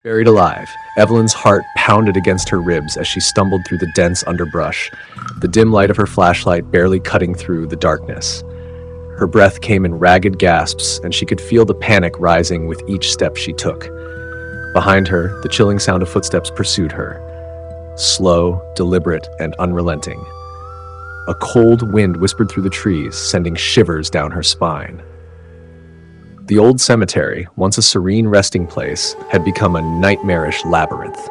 Buried alive, Evelyn's heart pounded against her ribs as she stumbled through the dense underbrush, the dim light of her flashlight barely cutting through the darkness. Her breath came in ragged gasps, and she could feel the panic rising with each step she took. Behind her, the chilling sound of footsteps pursued her, slow, deliberate, and unrelenting. A cold wind whispered through the trees, sending shivers down her spine. The old cemetery, once a serene resting place, had become a nightmarish labyrinth.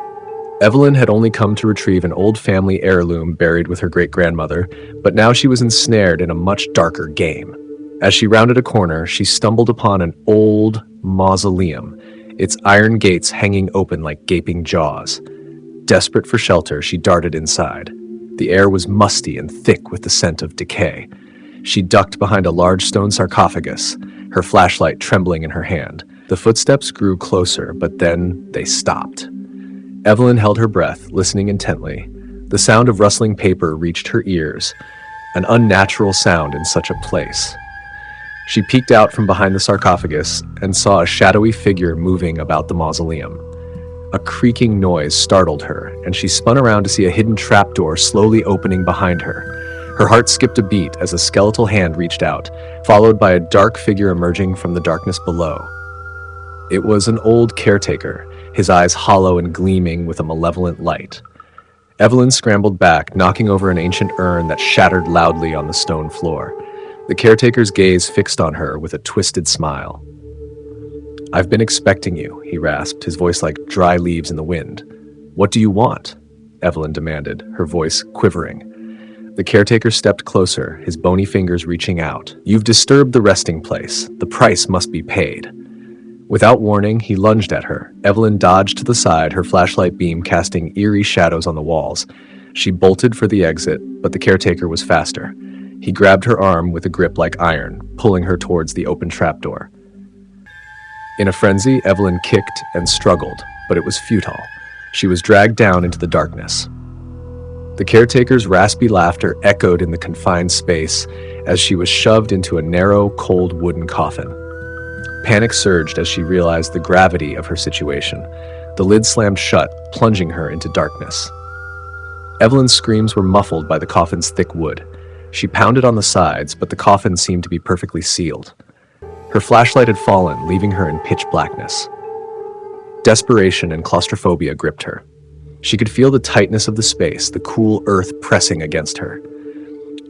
Evelyn had only come to retrieve an old family heirloom buried with her great-grandmother, but now she was ensnared in a much darker game. As she rounded a corner, she stumbled upon an old mausoleum, its iron gates hanging open like gaping jaws. Desperate for shelter, she darted inside. The air was musty and thick with the scent of decay. She ducked behind a large stone sarcophagus, her flashlight trembling in her hand. The footsteps grew closer, but then they stopped. Evelyn held her breath, listening intently. The sound of rustling paper reached her ears, an unnatural sound in such a place. She peeked out from behind the sarcophagus and saw a shadowy figure moving about the mausoleum. A creaking noise startled her, and she spun around to see a hidden trapdoor slowly opening behind her. Her heart skipped a beat as a skeletal hand reached out, followed by a dark figure emerging from the darkness below. It was an old caretaker, his eyes hollow and gleaming with a malevolent light. Evelyn scrambled back, knocking over an ancient urn that shattered loudly on the stone floor. The caretaker's gaze fixed on her with a twisted smile. "I've been expecting you," he rasped, his voice like dry leaves in the wind. "What do you want?" Evelyn demanded, her voice quivering. The caretaker stepped closer, his bony fingers reaching out. "You've disturbed the resting place. The price must be paid." Without warning, he lunged at her. Evelyn dodged to the side, her flashlight beam casting eerie shadows on the walls. She bolted for the exit, but the caretaker was faster. He grabbed her arm with a grip like iron, pulling her towards the open trapdoor. In a frenzy, Evelyn kicked and struggled, but it was futile. She was dragged down into the darkness. The caretaker's raspy laughter echoed in the confined space as she was shoved into a narrow, cold wooden coffin. Panic surged as she realized the gravity of her situation. The lid slammed shut, plunging her into darkness. Evelyn's screams were muffled by the coffin's thick wood. She pounded on the sides, but the coffin seemed to be perfectly sealed. Her flashlight had fallen, leaving her in pitch blackness. Desperation and claustrophobia gripped her. She could feel the tightness of the space, the cool earth pressing against her.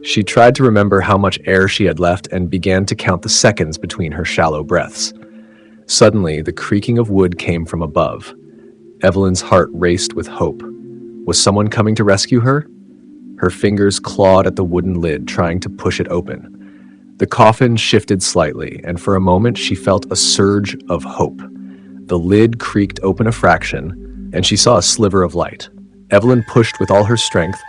She tried to remember how much air she had left and began to count the seconds between her shallow breaths. Suddenly, the creaking of wood came from above. Evelyn's heart raced with hope. Was someone coming to rescue her? Her fingers clawed at the wooden lid, trying to push it open. The coffin shifted slightly, and for a moment she felt a surge of hope. The lid creaked open a fraction, and she saw a sliver of light. Evelyn pushed with all her strength,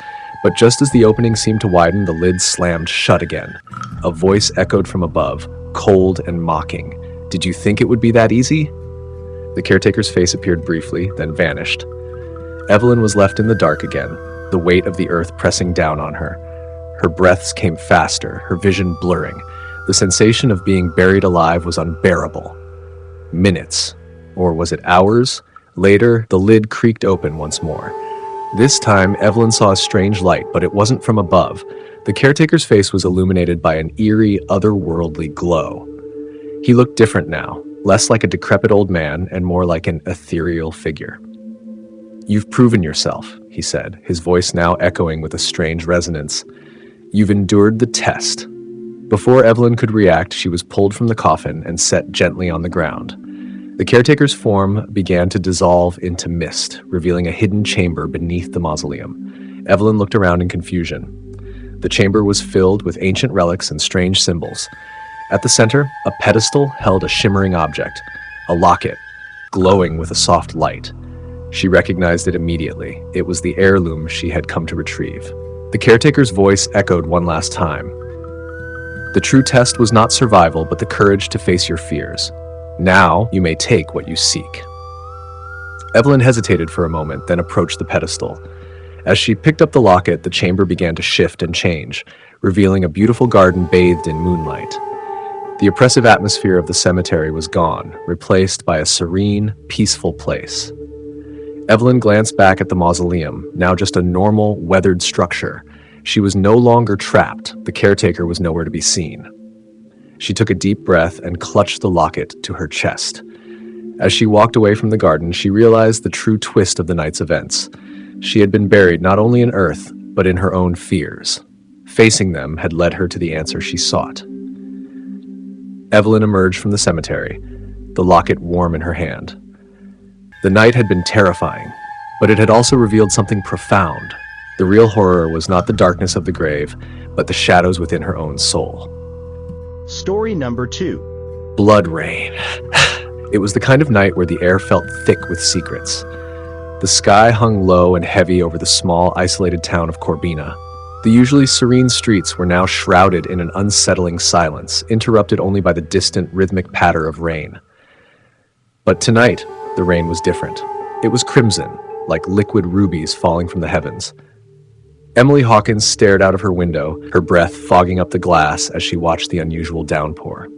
but just as the opening seemed to widen, the lid slammed shut again. A voice echoed from above, cold and mocking. "Did you think it would be that easy?" The caretaker's face appeared briefly, then vanished. Evelyn was left in the dark again, the weight of the earth pressing down on her. Her breaths came faster, her vision blurring. The sensation of being buried alive was unbearable. Minutes, or was it hours? Later, the lid creaked open once more. This time, Evelyn saw a strange light, but it wasn't from above. The caretaker's face was illuminated by an eerie, otherworldly glow. He looked different now, less like a decrepit old man and more like an ethereal figure. "You've proven yourself," he said, his voice now echoing with a strange resonance. "You've endured the test." Before Evelyn could react, she was pulled from the coffin and set gently on the ground. The caretaker's form began to dissolve into mist, revealing a hidden chamber beneath the mausoleum. Evelyn looked around in confusion. The chamber was filled with ancient relics and strange symbols. At the center, a pedestal held a shimmering object, a locket, glowing with a soft light. She recognized it immediately. It was the heirloom she had come to retrieve. The caretaker's voice echoed one last time. "The true test was not survival, but the courage to face your fears. Now you may take what you seek." Evelyn hesitated for a moment, then approached the pedestal. As she picked up the locket, the chamber began to shift and change, revealing a beautiful garden bathed in moonlight. The oppressive atmosphere of the cemetery was gone, replaced by a serene, peaceful place. Evelyn glanced back at the mausoleum, now just a normal, weathered structure. She was no longer trapped. The caretaker was nowhere to be seen. She took a deep breath and clutched the locket to her chest. As she walked away from the garden, she realized the true twist of the night's events. She had been buried not only in earth, but in her own fears. Facing them had led her to the answer she sought. Evelyn emerged from the cemetery, the locket warm in her hand. The night had been terrifying, but it had also revealed something profound. The real horror was not the darkness of the grave, but the shadows within her own soul. Story number 2. Blood rain. It was the kind of night where the air felt thick with secrets. The sky hung low and heavy over the small, isolated town of Corbina. The usually serene streets were now shrouded in an unsettling silence, interrupted only by the distant, rhythmic patter of rain. But tonight, the rain was different. It was crimson, like liquid rubies falling from the heavens. Emily Hawkins stared out of her window, her breath fogging up the glass as she watched the unusual downpour.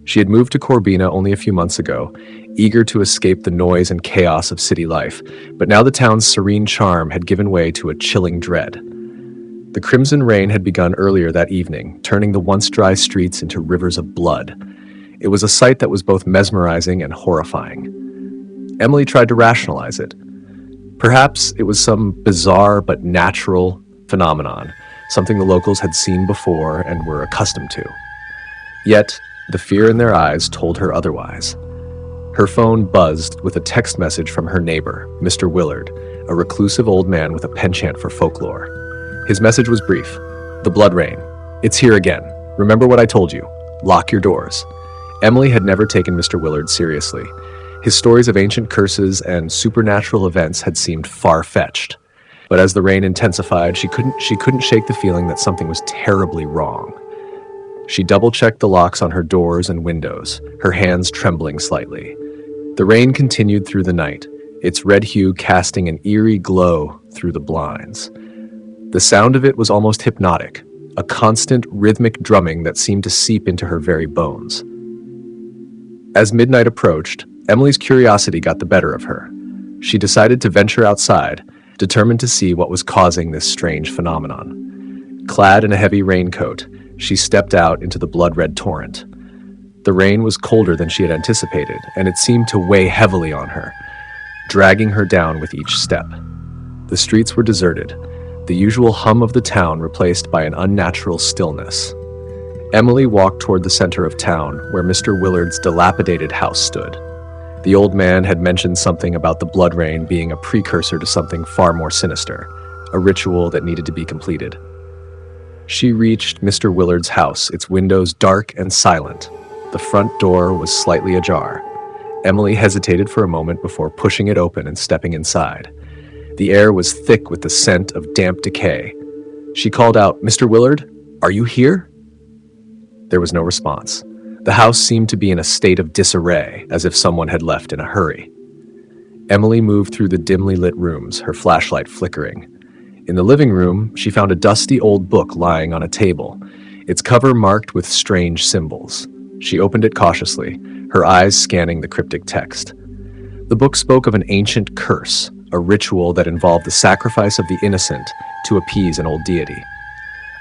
She had moved to Corbina only a few months ago, eager to escape the noise and chaos of city life, but now the town's serene charm had given way to a chilling dread. The crimson rain had begun earlier that evening, turning the once dry streets into rivers of blood. It was a sight that was both mesmerizing and horrifying. Emily tried to rationalize it. Perhaps it was some bizarre but natural phenomenon, something the locals had seen before and were accustomed to. Yet, the fear in their eyes told her otherwise. Her phone buzzed with a text message from her neighbor, Mr. Willard, a reclusive old man with a penchant for folklore. His message was brief. The blood rain. It's here again. Remember what I told you. Lock your doors. Emily had never taken Mr. Willard seriously. His stories of ancient curses and supernatural events had seemed far-fetched. But as the rain intensified, she couldn't shake the feeling that something was terribly wrong. She double-checked the locks on her doors and windows, her hands trembling slightly. The rain continued through the night, its red hue casting an eerie glow through the blinds. The sound of it was almost hypnotic, a constant rhythmic drumming that seemed to seep into her very bones. As midnight approached, Emily's curiosity got the better of her. She decided to venture outside, determined to see what was causing this strange phenomenon. Clad in a heavy raincoat, she stepped out into the blood-red torrent. The rain was colder than she had anticipated, and it seemed to weigh heavily on her, dragging her down with each step. The streets were deserted, the usual hum of the town replaced by an unnatural stillness. Emily walked toward the center of town, where Mr. Willard's dilapidated house stood. The old man had mentioned something about the blood rain being a precursor to something far more sinister, a ritual that needed to be completed. She reached Mr. Willard's house, its windows dark and silent. The front door was slightly ajar. Emily hesitated for a moment before pushing it open and stepping inside. The air was thick with the scent of damp decay. She called out, "Mr. Willard, are you here?" There was no response. The house seemed to be in a state of disarray, as if someone had left in a hurry. Emily moved through the dimly lit rooms, her flashlight flickering. In the living room, she found a dusty old book lying on a table, its cover marked with strange symbols. She opened it cautiously, her eyes scanning the cryptic text. The book spoke of an ancient curse, a ritual that involved the sacrifice of the innocent to appease an old deity.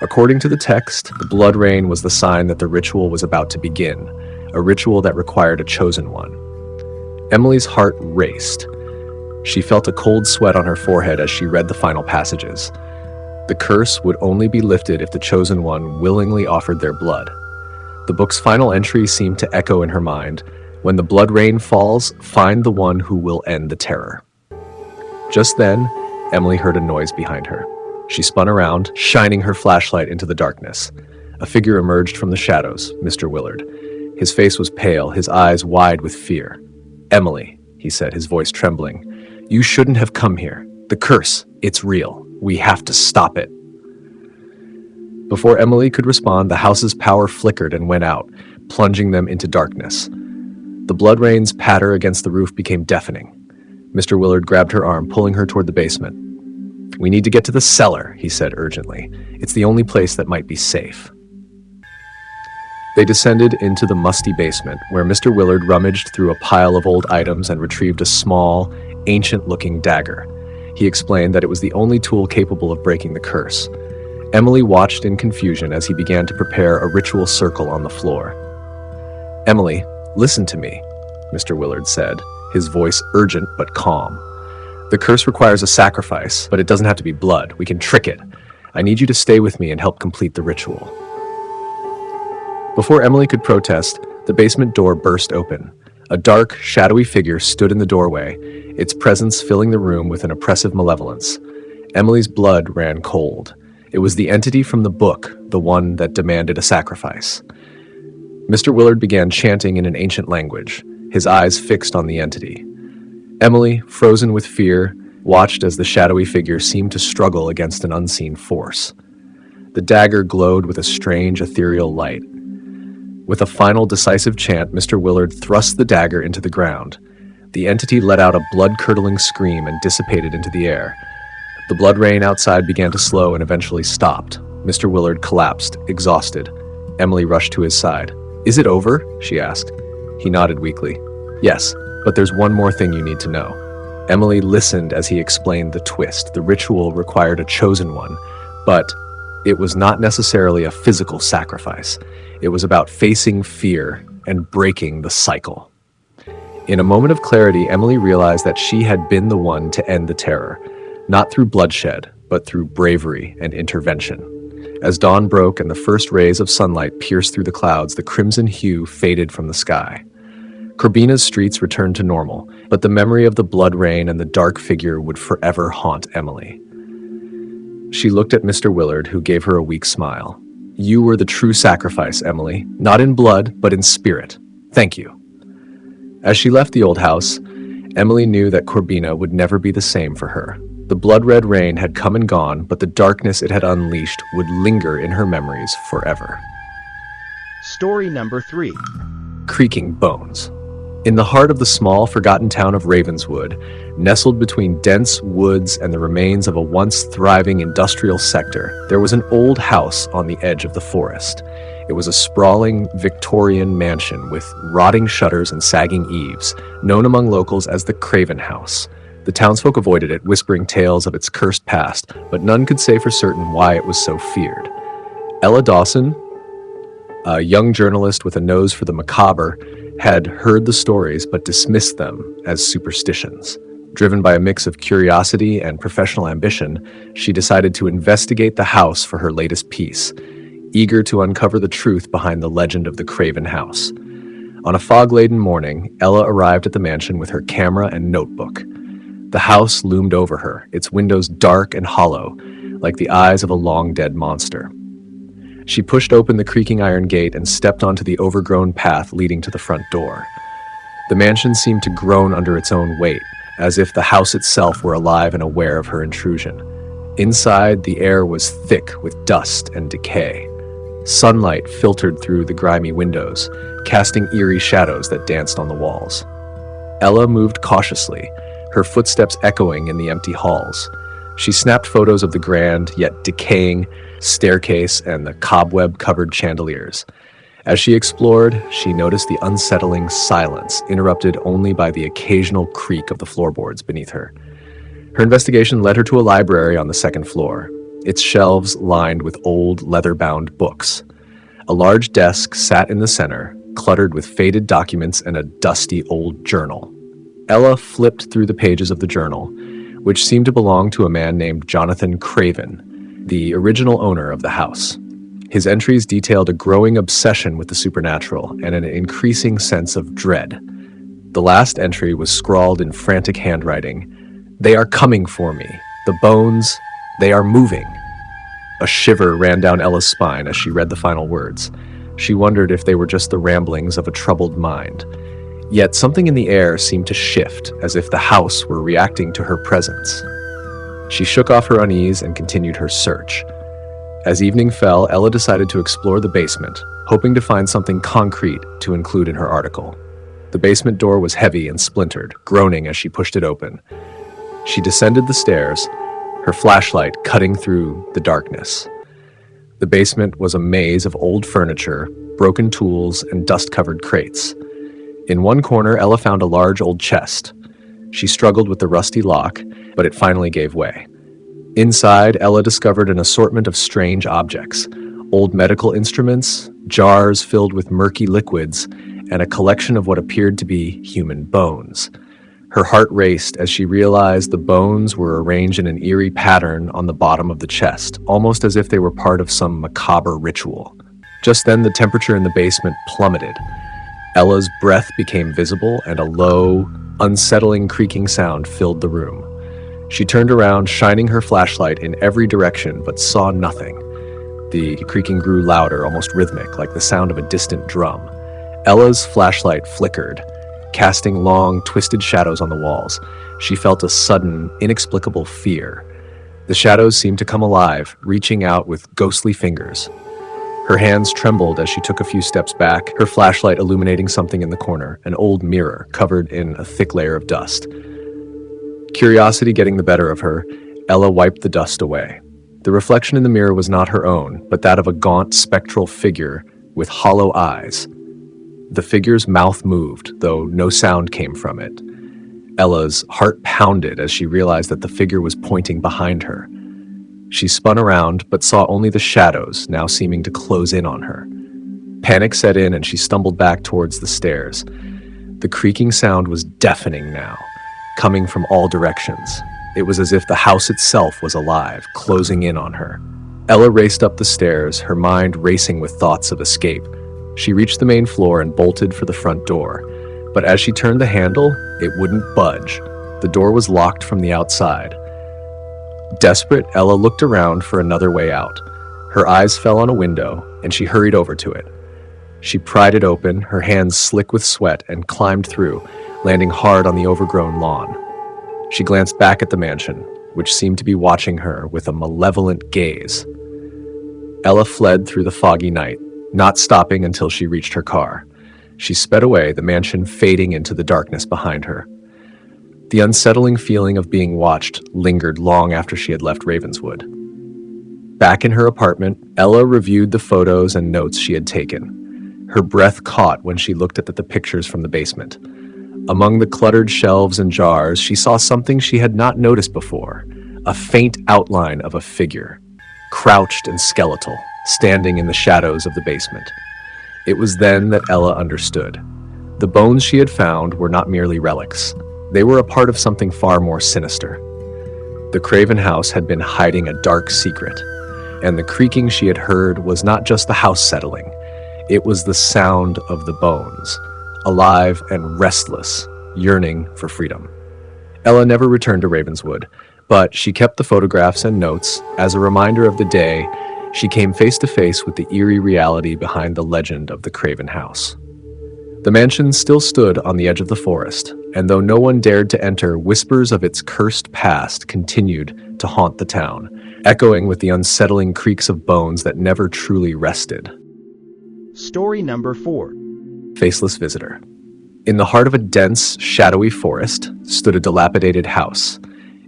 According to the text, the blood rain was the sign that the ritual was about to begin, a ritual that required a chosen one. Emily's heart raced. She felt a cold sweat on her forehead as she read the final passages. The curse would only be lifted if the chosen one willingly offered their blood. The book's final entry seemed to echo in her mind, "When the blood rain falls, find the one who will end the terror." Just then, Emily heard a noise behind her. She spun around, shining her flashlight into the darkness. A figure emerged from the shadows, Mr. Willard. His face was pale, his eyes wide with fear. "Emily," he said, his voice trembling, "you shouldn't have come here. The curse, it's real. We have to stop it." Before Emily could respond, the house's power flickered and went out, plunging them into darkness. The blood rain's patter against the roof became deafening. Mr. Willard grabbed her arm, pulling her toward the basement. "We need to get to the cellar," he said urgently. "It's the only place that might be safe." They descended into the musty basement, where Mr. Willard rummaged through a pile of old items and retrieved a small, ancient-looking dagger. He explained that it was the only tool capable of breaking the curse. Emily watched in confusion as he began to prepare a ritual circle on the floor. "Emily, listen to me," Mr. Willard said, his voice urgent but calm. "The curse requires a sacrifice, but it doesn't have to be blood. We can trick it. I need you to stay with me and help complete the ritual." Before Emily could protest, the basement door burst open. A dark, shadowy figure stood in the doorway, its presence filling the room with an oppressive malevolence. Emily's blood ran cold. It was the entity from the book, the one that demanded a sacrifice. Mr. Willard began chanting in an ancient language, his eyes fixed on the entity. Emily, frozen with fear, watched as the shadowy figure seemed to struggle against an unseen force. The dagger glowed with a strange, ethereal light. With a final decisive chant, Mr. Willard thrust the dagger into the ground. The entity let out a blood-curdling scream and dissipated into the air. The blood rain outside began to slow and eventually stopped. Mr. Willard collapsed, exhausted. Emily rushed to his side. "Is it over?" she asked. He nodded weakly. "Yes, but there's one more thing you need to know." Emily listened as he explained the twist. The ritual required a chosen one, but it was not necessarily a physical sacrifice. It was about facing fear and breaking the cycle. In a moment of clarity, Emily realized that she had been the one to end the terror, not through bloodshed, but through bravery and intervention. As dawn broke and the first rays of sunlight pierced through the clouds, the crimson hue faded from the sky. Corbina's streets returned to normal, but the memory of the blood rain and the dark figure would forever haunt Emily. She looked at Mr. Willard, who gave her a weak smile. "You were the true sacrifice, Emily, not in blood, but in spirit. Thank you." As she left the old house, Emily knew that Corbina would never be the same for her. The blood-red rain had come and gone, but the darkness it had unleashed would linger in her memories forever. Story number 3. Creaking bones. In the heart of the small, forgotten town of Ravenswood, nestled between dense woods and the remains of a once thriving industrial sector, there was an old house on the edge of the forest. It was a sprawling Victorian mansion with rotting shutters and sagging eaves, known among locals as the Craven House. The townsfolk avoided it, whispering tales of its cursed past, but none could say for certain why it was so feared. Ella Dawson, a young journalist with a nose for the macabre, had heard the stories but dismissed them as superstitions. Driven by a mix of curiosity and professional ambition, she decided to investigate the house for her latest piece, eager to uncover the truth behind the legend of the Craven House. On a fog-laden morning, Ella arrived at the mansion with her camera and notebook. The house loomed over her, its windows dark and hollow, like the eyes of a long-dead monster. She pushed open the creaking iron gate and stepped onto the overgrown path leading to the front door. The mansion seemed to groan under its own weight, as if the house itself were alive and aware of her intrusion. Inside, the air was thick with dust and decay. Sunlight filtered through the grimy windows, casting eerie shadows that danced on the walls. Ella moved cautiously, her footsteps echoing in the empty halls. She snapped photos of the grand, yet decaying, staircase and the cobweb-covered chandeliers. As she explored, she noticed the unsettling silence, interrupted only by the occasional creak of the floorboards beneath her. Her investigation led her to a library on the second floor, its shelves lined with old, leather-bound books. A large desk sat in the center, cluttered with faded documents and a dusty old journal. Ella flipped through the pages of the journal, which seemed to belong to a man named Jonathan Craven, the original owner of the house. His entries detailed a growing obsession with the supernatural and an increasing sense of dread. The last entry was scrawled in frantic handwriting. "They are coming for me. The bones, they are moving." A shiver ran down Ella's spine as she read the final words. She wondered if they were just the ramblings of a troubled mind. Yet something in the air seemed to shift, as if the house were reacting to her presence. She shook off her unease and continued her search. As evening fell, Ella decided to explore the basement, hoping to find something concrete to include in her article. The basement door was heavy and splintered, groaning as she pushed it open. She descended the stairs, her flashlight cutting through the darkness. The basement was a maze of old furniture, broken tools, and dust-covered crates. In one corner, Ella found a large old chest. She struggled with the rusty lock, but it finally gave way. Inside, Ella discovered an assortment of strange objects: old medical instruments, jars filled with murky liquids, and a collection of what appeared to be human bones. Her heart raced as she realized the bones were arranged in an eerie pattern on the bottom of the chest, almost as if they were part of some macabre ritual. Just then, the temperature in the basement plummeted. Ella's breath became visible, and a low, unsettling creaking sound filled the room. She turned around, shining her flashlight in every direction, but saw nothing. The creaking grew louder, almost rhythmic, like the sound of a distant drum. Ella's flashlight flickered, casting long, twisted shadows on the walls. She felt a sudden, inexplicable fear. The shadows seemed to come alive, reaching out with ghostly fingers. Her hands trembled as she took a few steps back, her flashlight illuminating something in the corner, an old mirror covered in a thick layer of dust. Curiosity getting the better of her, Ella wiped the dust away. The reflection in the mirror was not her own, but that of a gaunt, spectral figure with hollow eyes. The figure's mouth moved, though no sound came from it. Ella's heart pounded as she realized that the figure was pointing behind her. She spun around, but saw only the shadows, now seeming to close in on her. Panic set in, and she stumbled back towards the stairs. The creaking sound was deafening now, coming from all directions. It was as if the house itself was alive, closing in on her. Ella raced up the stairs, her mind racing with thoughts of escape. She reached the main floor and bolted for the front door. But as she turned the handle, it wouldn't budge. The door was locked from the outside. Desperate, Ella looked around for another way out. Her eyes fell on a window, and she hurried over to it. She pried it open, her hands slick with sweat, and climbed through, landing hard on the overgrown lawn. She glanced back at the mansion, which seemed to be watching her with a malevolent gaze. Ella fled through the foggy night, not stopping until she reached her car. She sped away, the mansion fading into the darkness behind her. The unsettling feeling of being watched lingered long after she had left Ravenswood. Back in her apartment, Ella reviewed the photos and notes she had taken. Her breath caught when she looked at the pictures from the basement. Among the cluttered shelves and jars, she saw something she had not noticed before: a faint outline of a figure, crouched and skeletal, standing in the shadows of the basement. It was then that Ella understood. The bones she had found were not merely relics. They were a part of something far more sinister. The Craven house had been hiding a dark secret, and the creaking she had heard was not just the house settling. It was the sound of the bones, alive and restless, yearning for freedom. Ella never returned to Ravenswood, but she kept the photographs and notes as a reminder of the day she came face to face with the eerie reality behind the legend of the Craven house. The mansion still stood on the edge of the forest, and though no one dared to enter, whispers of its cursed past continued to haunt the town, echoing with the unsettling creaks of bones that never truly rested. Story number 4. Faceless Visitor. In the heart of a dense, shadowy forest stood a dilapidated house,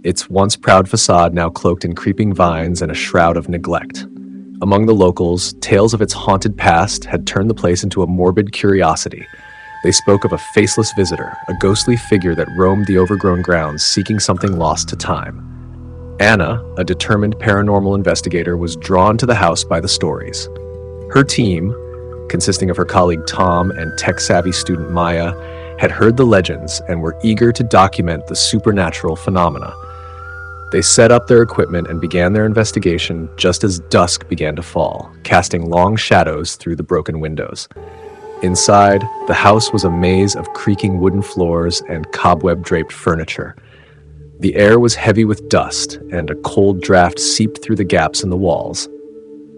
its once proud facade now cloaked in creeping vines and a shroud of neglect. Among the locals, tales of its haunted past had turned the place into a morbid curiosity. They spoke of a faceless visitor, a ghostly figure that roamed the overgrown grounds seeking something lost to time. Anna, a determined paranormal investigator, was drawn to the house by the stories. Her team, consisting of her colleague Tom and tech-savvy student Maya, had heard the legends and were eager to document the supernatural phenomena. They set up their equipment and began their investigation just as dusk began to fall, casting long shadows through the broken windows. Inside, the house was a maze of creaking wooden floors and cobweb-draped furniture. The air was heavy with dust, and a cold draft seeped through the gaps in the walls.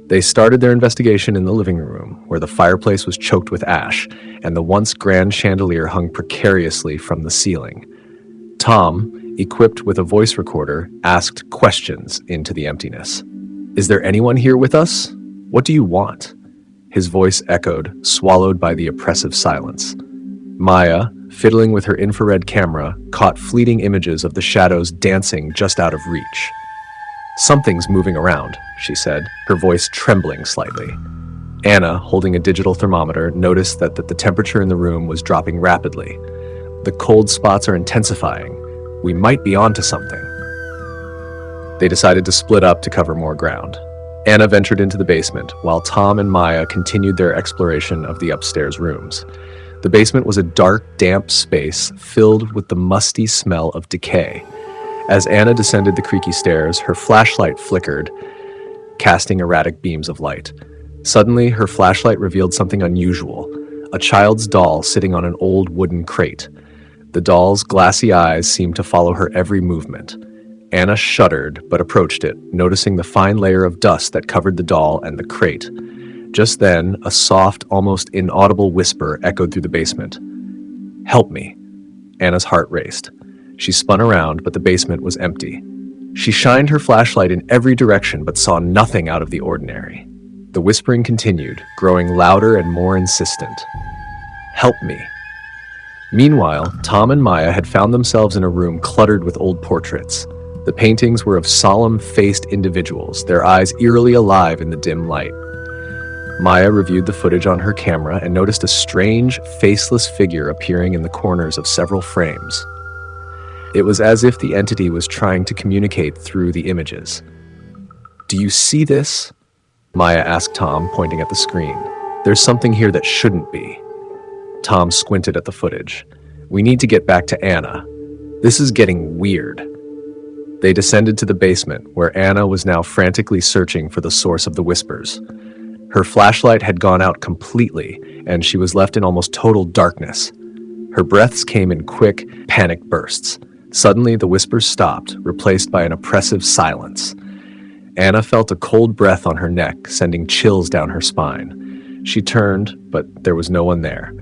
They started their investigation in the living room, where the fireplace was choked with ash, and the once grand chandelier hung precariously from the ceiling. Tom, equipped with a voice recorder, asked questions into the emptiness. "Is there anyone here with us? What do you want?" His voice echoed, swallowed by the oppressive silence. Maya, fiddling with her infrared camera, caught fleeting images of the shadows dancing just out of reach. "Something's moving around," she said, her voice trembling slightly. Anna, holding a digital thermometer, noticed that the temperature in the room was dropping rapidly. "The cold spots are intensifying. We might be onto something." They decided to split up to cover more ground. Anna ventured into the basement, while Tom and Maya continued their exploration of the upstairs rooms. The basement was a dark, damp space filled with the musty smell of decay. As Anna descended the creaky stairs, her flashlight flickered, casting erratic beams of light. Suddenly, her flashlight revealed something unusual: a child's doll sitting on an old wooden crate. The doll's glassy eyes seemed to follow her every movement. Anna shuddered, but approached it, noticing the fine layer of dust that covered the doll and the crate. Just then, a soft, almost inaudible whisper echoed through the basement. "Help me." Anna's heart raced. She spun around, but the basement was empty. She shined her flashlight in every direction, but saw nothing out of the ordinary. The whispering continued, growing louder and more insistent. "Help me." Meanwhile, Tom and Maya had found themselves in a room cluttered with old portraits. The paintings were of solemn-faced individuals, their eyes eerily alive in the dim light. Maya reviewed the footage on her camera and noticed a strange, faceless figure appearing in the corners of several frames. It was as if the entity was trying to communicate through the images. "Do you see this?" Maya asked Tom, pointing at the screen. "There's something here that shouldn't be." Tom squinted at the footage. "We need to get back to Anna. This is getting weird." They descended to the basement, where Anna was now frantically searching for the source of the whispers. Her flashlight had gone out completely, and she was left in almost total darkness. Her breaths came in quick, panicked bursts. Suddenly, the whispers stopped, replaced by an oppressive silence. Anna felt a cold breath on her neck, sending chills down her spine. She turned, but there was no one there.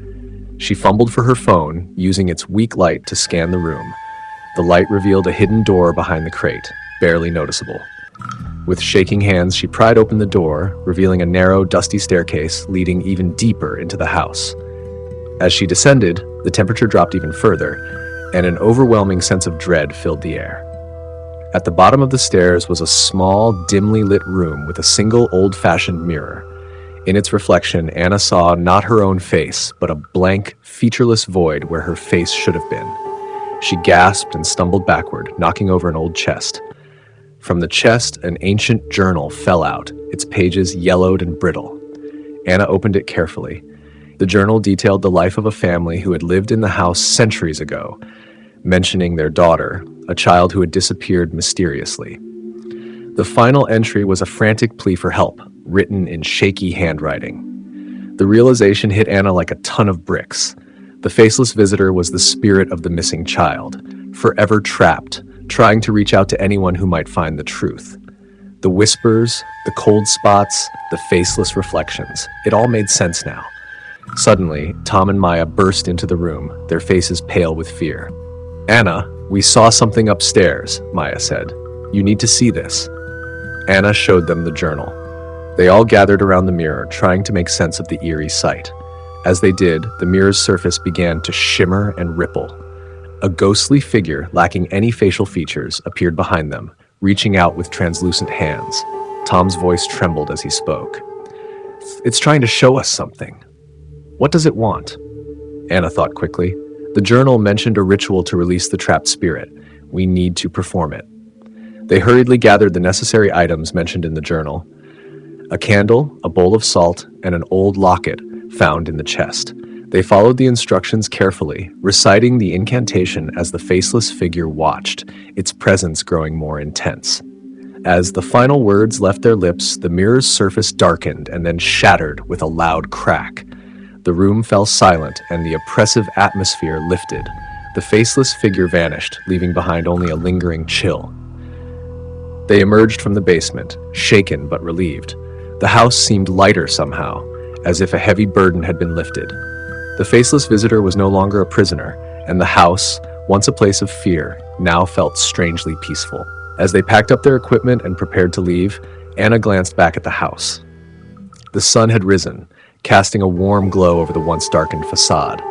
She fumbled for her phone, using its weak light to scan the room. The light revealed a hidden door behind the crate, barely noticeable. With shaking hands, she pried open the door, revealing a narrow, dusty staircase leading even deeper into the house. As she descended, the temperature dropped even further, and an overwhelming sense of dread filled the air. At the bottom of the stairs was a small, dimly lit room with a single old-fashioned mirror. In its reflection, Anna saw not her own face, but a blank, featureless void where her face should have been. She gasped and stumbled backward, knocking over an old chest. From the chest, an ancient journal fell out, its pages yellowed and brittle. Anna opened it carefully. The journal detailed the life of a family who had lived in the house centuries ago, mentioning their daughter, a child who had disappeared mysteriously. The final entry was a frantic plea for help, written in shaky handwriting. The realization hit Anna like a ton of bricks. The faceless visitor was the spirit of the missing child, forever trapped, trying to reach out to anyone who might find the truth. The whispers, the cold spots, the faceless reflections, it all made sense now. Suddenly, Tom and Maya burst into the room, their faces pale with fear. "Anna, we saw something upstairs," Maya said. "You need to see this." Anna showed them the journal. They all gathered around the mirror, trying to make sense of the eerie sight. As they did, the mirror's surface began to shimmer and ripple. A ghostly figure, lacking any facial features, appeared behind them, reaching out with translucent hands. Tom's voice trembled as he spoke. "It's trying to show us something." "What does it want?" Anna thought quickly. "The journal mentioned a ritual to release the trapped spirit. We need to perform it." They hurriedly gathered the necessary items mentioned in the journal: a candle, a bowl of salt, and an old locket found in the chest. They followed the instructions carefully, reciting the incantation as the faceless figure watched, its presence growing more intense. As the final words left their lips, the mirror's surface darkened and then shattered with a loud crack. The room fell silent and the oppressive atmosphere lifted. The faceless figure vanished, leaving behind only a lingering chill. They emerged from the basement, shaken but relieved. The house seemed lighter somehow, as if a heavy burden had been lifted. The faceless visitor was no longer a prisoner, and the house, once a place of fear, now felt strangely peaceful. As they packed up their equipment and prepared to leave, Anna glanced back at the house. The sun had risen, casting a warm glow over the once darkened facade.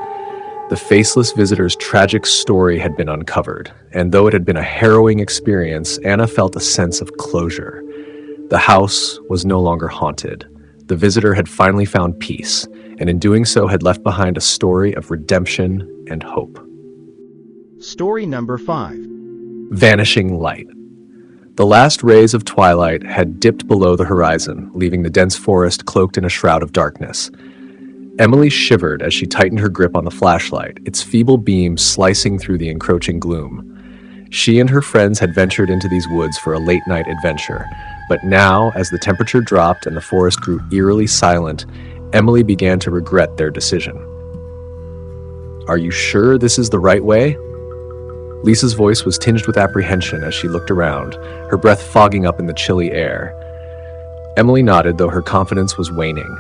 The faceless visitor's tragic story had been uncovered, and though it had been a harrowing experience, Anna felt a sense of closure. The house was no longer haunted. The visitor had finally found peace, and in doing so had left behind a story of redemption and hope. Story number 5. Vanishing light. The last rays of twilight had dipped below the horizon, leaving the dense forest cloaked in a shroud of darkness. Emily shivered as she tightened her grip on the flashlight, its feeble beam slicing through the encroaching gloom. She and her friends had ventured into these woods for a late-night adventure, but now, as the temperature dropped and the forest grew eerily silent, Emily began to regret their decision. "Are you sure this is the right way?" Lisa's voice was tinged with apprehension as she looked around, her breath fogging up in the chilly air. Emily nodded, though her confidence was waning.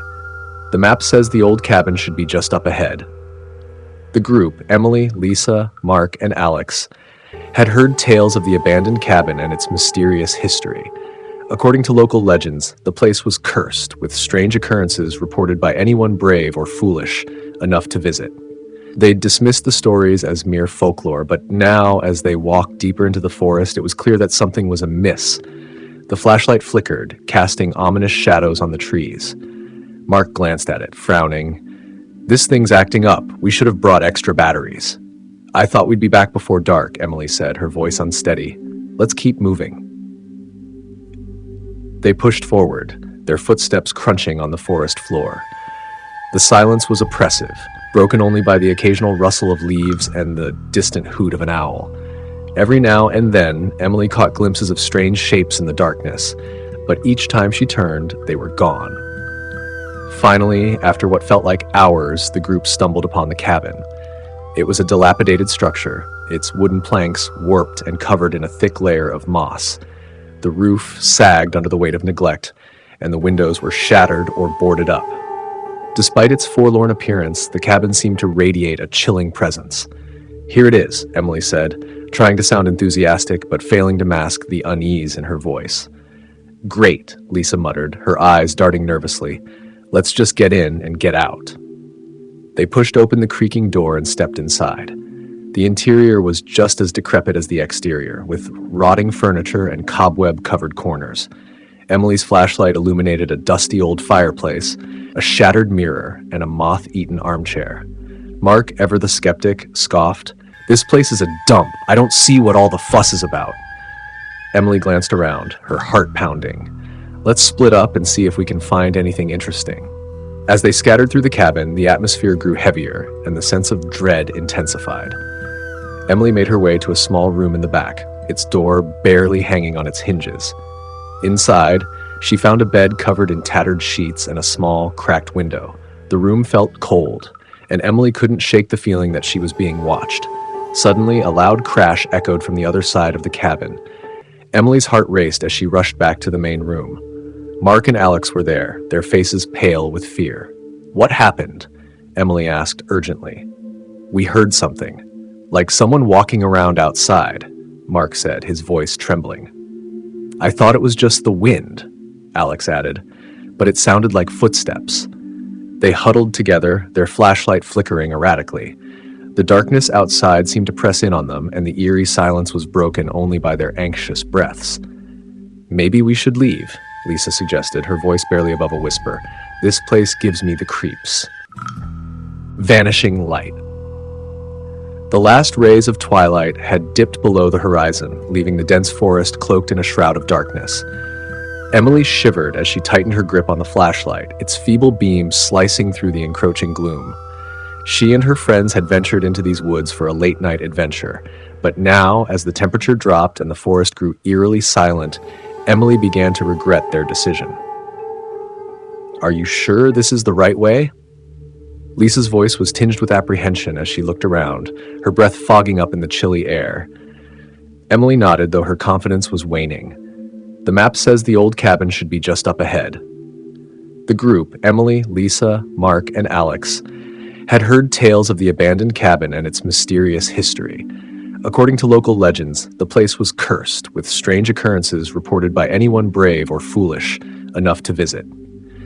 "The map says the old cabin should be just up ahead." The group, Emily, Lisa, Mark, and Alex, had heard tales of the abandoned cabin and its mysterious history. According to local legends, the place was cursed, with strange occurrences reported by anyone brave or foolish enough to visit. They'd dismissed the stories as mere folklore, but now, as they walked deeper into the forest, it was clear that something was amiss. The flashlight flickered, casting ominous shadows on the trees. Mark glanced at it, frowning. "This thing's acting up. We should have brought extra batteries." "I thought we'd be back before dark," Emily said, her voice unsteady. "Let's keep moving." They pushed forward, their footsteps crunching on the forest floor. The silence was oppressive, broken only by the occasional rustle of leaves and the distant hoot of an owl. Every now and then, Emily caught glimpses of strange shapes in the darkness, but each time she turned, they were gone. Finally, after what felt like hours, the group stumbled upon the cabin. It was a dilapidated structure, its wooden planks warped and covered in a thick layer of moss. The roof sagged under the weight of neglect, and the windows were shattered or boarded up. Despite its forlorn appearance, the cabin seemed to radiate a chilling presence. "Here it is," Emily said, trying to sound enthusiastic but failing to mask the unease in her voice. "Great," Lisa muttered, her eyes darting nervously. "Let's just get in and get out." They pushed open the creaking door and stepped inside. The interior was just as decrepit as the exterior, with rotting furniture and cobweb-covered corners. Emily's flashlight illuminated a dusty old fireplace, a shattered mirror, and a moth-eaten armchair. Mark, ever the skeptic, scoffed, "This place is a dump. I don't see what all the fuss is about." Emily glanced around, her heart pounding. "Let's split up and see if we can find anything interesting." As they scattered through the cabin, the atmosphere grew heavier, and the sense of dread intensified. Emily made her way to a small room in the back, its door barely hanging on its hinges. Inside, she found a bed covered in tattered sheets and a small, cracked window. The room felt cold, and Emily couldn't shake the feeling that she was being watched. Suddenly, a loud crash echoed from the other side of the cabin. Emily's heart raced as she rushed back to the main room. Mark and Alex were there, their faces pale with fear. "What happened?" Emily asked urgently. "We heard something. Like someone walking around outside," Mark said, his voice trembling. "I thought it was just the wind," Alex added, but it sounded like footsteps. They huddled together, their flashlight flickering erratically. The darkness outside seemed to press in on them, and the eerie silence was broken only by their anxious breaths. "Maybe we should leave," Lisa suggested, her voice barely above a whisper. "This place gives me the creeps." Vanishing light. The last rays of twilight had dipped below the horizon, leaving the dense forest cloaked in a shroud of darkness. Emily shivered as she tightened her grip on the flashlight, its feeble beam slicing through the encroaching gloom. She and her friends had ventured into these woods for a late-night adventure, but now, as the temperature dropped and the forest grew eerily silent, Emily began to regret their decision. "Are you sure this is the right way?" Lisa's voice was tinged with apprehension as she looked around, her breath fogging up in the chilly air. Emily nodded, though her confidence was waning. "The map says the old cabin should be just up ahead." The group, Emily, Lisa, Mark, and Alex, had heard tales of the abandoned cabin and its mysterious history. According to local legends, the place was cursed, with strange occurrences reported by anyone brave or foolish enough to visit.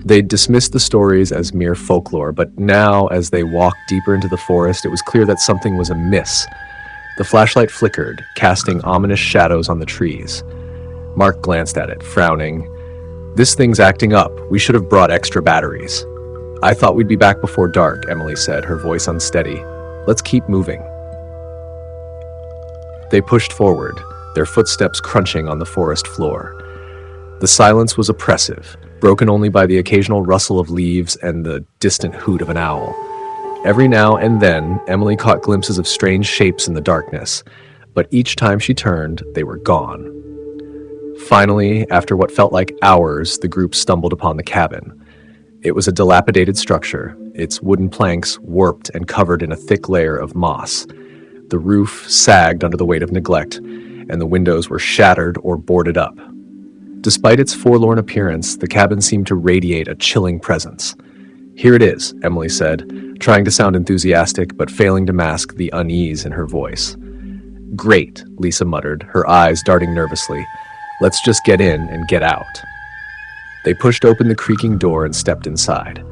They'd dismissed the stories as mere folklore, but now, as they walked deeper into the forest, it was clear that something was amiss. The flashlight flickered, casting ominous shadows on the trees. Mark glanced at it, frowning. "This thing's acting up. We should have brought extra batteries." "I thought we'd be back before dark," Emily said, her voice unsteady. "Let's keep moving." They pushed forward, their footsteps crunching on the forest floor. The silence was oppressive, broken only by the occasional rustle of leaves and the distant hoot of an owl. Every now and then, Emily caught glimpses of strange shapes in the darkness, but each time she turned, they were gone. Finally, after what felt like hours, the group stumbled upon the cabin. It was a dilapidated structure, its wooden planks warped and covered in a thick layer of moss. The roof sagged under the weight of neglect, and the windows were shattered or boarded up. Despite its forlorn appearance, the cabin seemed to radiate a chilling presence. "Here it is," Emily said, trying to sound enthusiastic but failing to mask the unease in her voice. "Great," Lisa muttered, her eyes darting nervously. "Let's just get in and get out." They pushed open the creaking door and stepped inside.